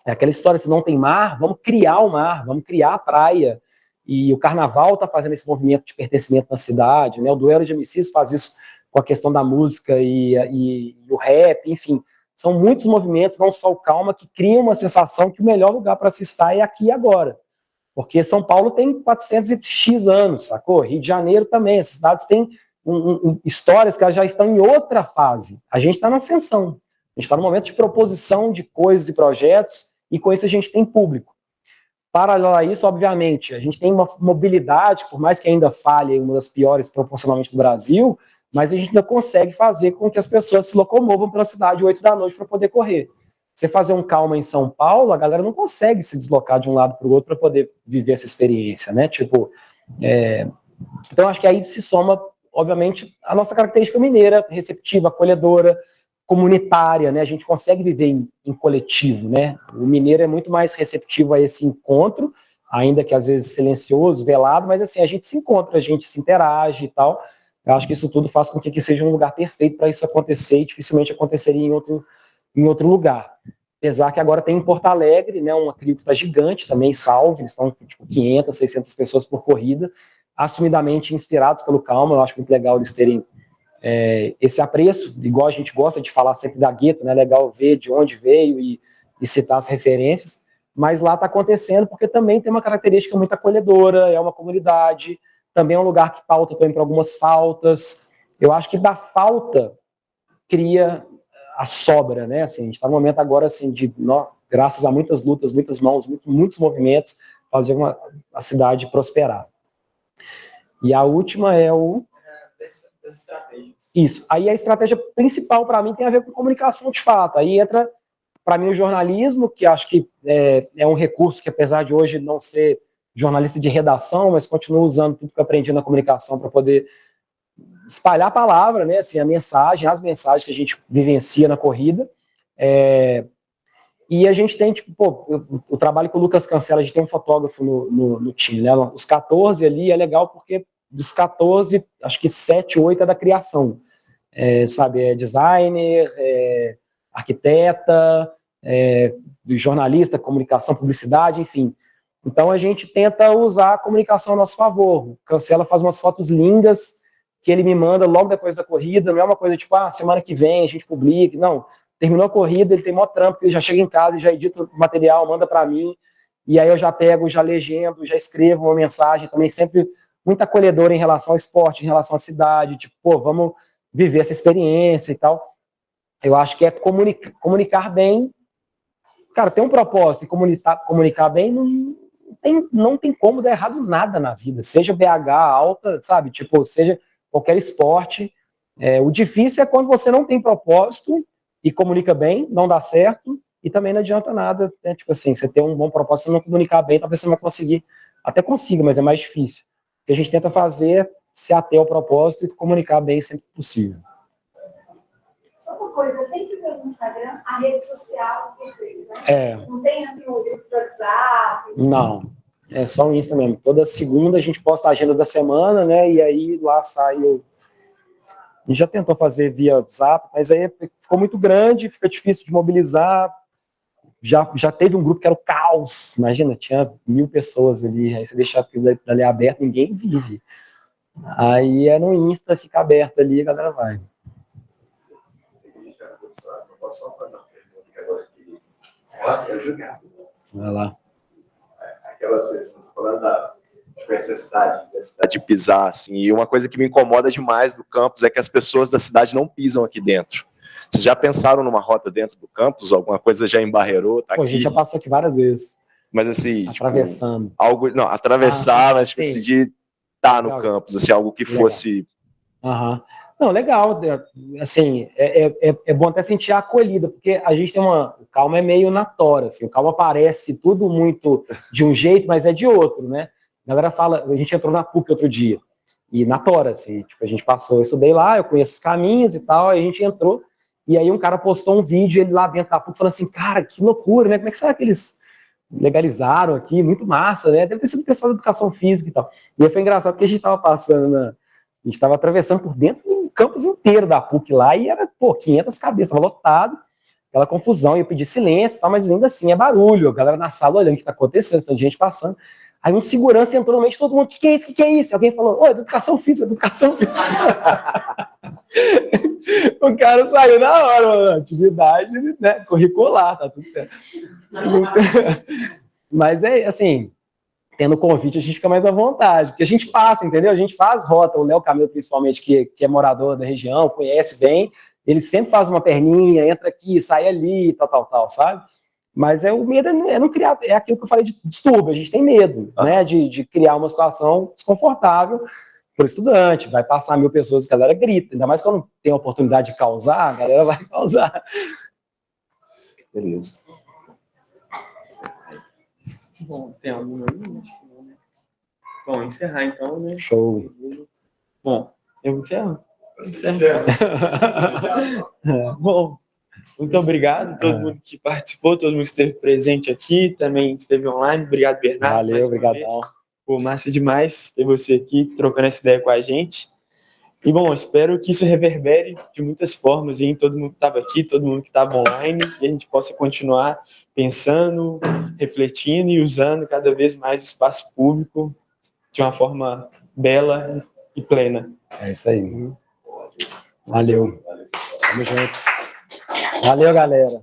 É aquela história, se não tem mar, vamos criar o mar, vamos criar a praia. E o Carnaval está fazendo esse movimento de pertencimento na cidade, né? O Duelo de MCs faz isso com a questão da música e o rap, enfim. São muitos movimentos, não só o Calma, que criam uma sensação que o melhor lugar para se estar é aqui e agora. Porque São Paulo tem 400x anos, sacou? Rio de Janeiro também. Essas cidades têm histórias que já estão em outra fase. A gente está na ascensão. A gente está no momento de proposição de coisas e projetos, e com isso a gente tem público. Paralelo a isso, obviamente, a gente tem uma mobilidade, por mais que ainda falhe, uma das piores proporcionalmente do Brasil, mas a gente ainda consegue fazer com que as pessoas se locomovam pela cidade 8 da noite para poder correr. Você fazer um Calma em São Paulo, a galera não consegue se deslocar de um lado para o outro para poder viver essa experiência, né? Tipo, então acho que aí se soma, obviamente, a nossa característica mineira, receptiva, acolhedora, comunitária, né? A gente consegue viver em coletivo, né? O mineiro é muito mais receptivo a esse encontro, ainda que às vezes silencioso, velado, mas assim, a gente se encontra, a gente se interage e tal. Eu acho que isso tudo faz com que aqui seja um lugar perfeito para isso acontecer e dificilmente aconteceria em outro lugar. Apesar que agora tem em Porto Alegre, né, uma cripta gigante também, Salve, eles estão tipo 500, 600 pessoas por corrida, assumidamente inspirados pelo Calma. Eu acho muito legal eles terem esse apreço, igual a gente gosta de falar sempre da Gueto, né, legal ver de onde veio e citar as referências, mas lá está acontecendo porque também tem uma característica muito acolhedora, é uma comunidade, também é um lugar que pauta também para algumas faltas. Eu acho que da falta cria a sobra, né? Assim, a gente está no momento agora assim, graças a muitas lutas, muitas mãos, muitos movimentos, fazer a cidade prosperar. E a última é isso. Aí a estratégia principal para mim tem a ver com comunicação de fato. Aí entra, para mim, o jornalismo, que acho que é um recurso que, apesar de hoje não ser jornalista de redação, mas continuo usando tudo que eu aprendi na comunicação para poder espalhar a palavra, né? Assim, as mensagens que a gente vivencia na corrida. E a gente tem, tipo, o trabalho com o Lucas Cancela, a gente tem um fotógrafo no time, né? Os 14 ali é legal porque dos 14, acho que 7, 8 é da criação. Sabe, designer, arquiteta, jornalista, comunicação, publicidade, enfim. Então a gente tenta usar a comunicação a nosso favor. O Cancela faz umas fotos lindas que ele me manda logo depois da corrida, não é uma coisa tipo, semana que vem a gente publica, não. Terminou a corrida, ele tem maior trampo, ele já chega em casa, já edita o material, manda para mim, e aí eu já pego, já legendo, já escrevo uma mensagem, também sempre muito acolhedora em relação ao esporte, em relação à cidade, tipo, pô, vamos viver essa experiência e tal. Eu acho que é comunicar bem. Cara, tem um propósito, e comunicar bem não tem como dar errado nada na vida, seja BH alta, sabe, tipo, seja qualquer esporte. O difícil é quando você não tem propósito e comunica bem, não dá certo, e também não adianta nada, né? Tipo assim, você ter um bom propósito e não comunicar bem, talvez você não vai conseguir, até consiga, mas é mais difícil. O que a gente tenta fazer é se ater ao propósito e comunicar bem sempre que possível. Só uma coisa, sempre pelo Instagram, a rede social de vocês, né? Não tem assim o grupo do WhatsApp? Não, é só o Insta mesmo. Toda segunda a gente posta a agenda da semana, né? E aí lá sai o... A gente já tentou fazer via WhatsApp, mas aí ficou muito grande, fica difícil de mobilizar. Já teve um grupo que era o caos, imagina, tinha 1000 pessoas ali, aí você deixa aquilo ali aberto, ninguém vive. Aí é no Insta, fica aberto ali, a galera vai. Posso só fazer uma pergunta que Eu julgava. Vai lá. Aquelas coisas, você falando da necessidade de pisar, assim, e uma coisa que me incomoda demais do campus é que as pessoas da cidade não pisam aqui dentro. Vocês já pensaram numa rota dentro do campus? Alguma coisa já embarreirou? Tá aqui? A gente já passou aqui várias vezes. Mas assim, atravessando. Tipo, algo, não, atravessar, mas tipo, assim, de estar no campus, assim, algo que fosse... Não, legal, assim, é bom até sentir a acolhida, porque a gente tem o Calma é meio na tora, assim, o Calma parece tudo muito de um jeito, mas é de outro, né? A galera fala, a gente entrou na PUC outro dia, e na tora, assim, tipo, a gente passou, eu estudei lá, eu conheço os caminhos e tal, aí a gente entrou, e aí um cara postou um vídeo, ele lá dentro da PUC, falando assim, cara, que loucura, né? Como é que será que eles legalizaram aqui? Muito massa, né? Deve ter sido o pessoal da educação física e tal. E aí foi engraçado, porque a gente estava passando, a gente estava atravessando por dentro do campus inteiro da PUC lá, e era, 500 cabeças, estava lotado, aquela confusão, eu pedi silêncio e tal, mas ainda assim é barulho, a galera na sala olhando o que está acontecendo, tem gente passando. Aí um segurança entrou no meio de todo mundo, o que é isso, o que é isso? Alguém falou, educação física, educação física. O cara saiu na hora, mano, atividade, né, curricular, tá tudo certo. Mas é, assim, tendo convite a gente fica mais à vontade, porque a gente passa, entendeu? A gente faz rota, o Léo Camilo principalmente, que é morador da região, conhece bem, ele sempre faz uma perninha, entra aqui, sai ali, tal, sabe? Mas o medo é não criar, é aquilo que eu falei de distúrbio, a gente tem medo, né, de criar uma situação desconfortável para o estudante, vai passar 1000 pessoas e a galera grita, ainda mais quando tem a oportunidade de causar, a galera vai causar. Beleza. Bom, tem alguma aí? Bom, encerrar então, né? Show. Bom, eu encerro. Bom, muito obrigado a todo mundo que participou, todo mundo que esteve presente aqui, também esteve online. Obrigado, Bernardo. Valeu, obrigadão. Pô, massa demais ter você aqui, trocando essa ideia com a gente. E, bom, espero que isso reverbere de muitas formas em todo mundo que estava aqui, todo mundo que estava online, e a gente possa continuar pensando, refletindo e usando cada vez mais o espaço público de uma forma bela e plena. É isso aí. Valeu. Tamo junto. Valeu, galera.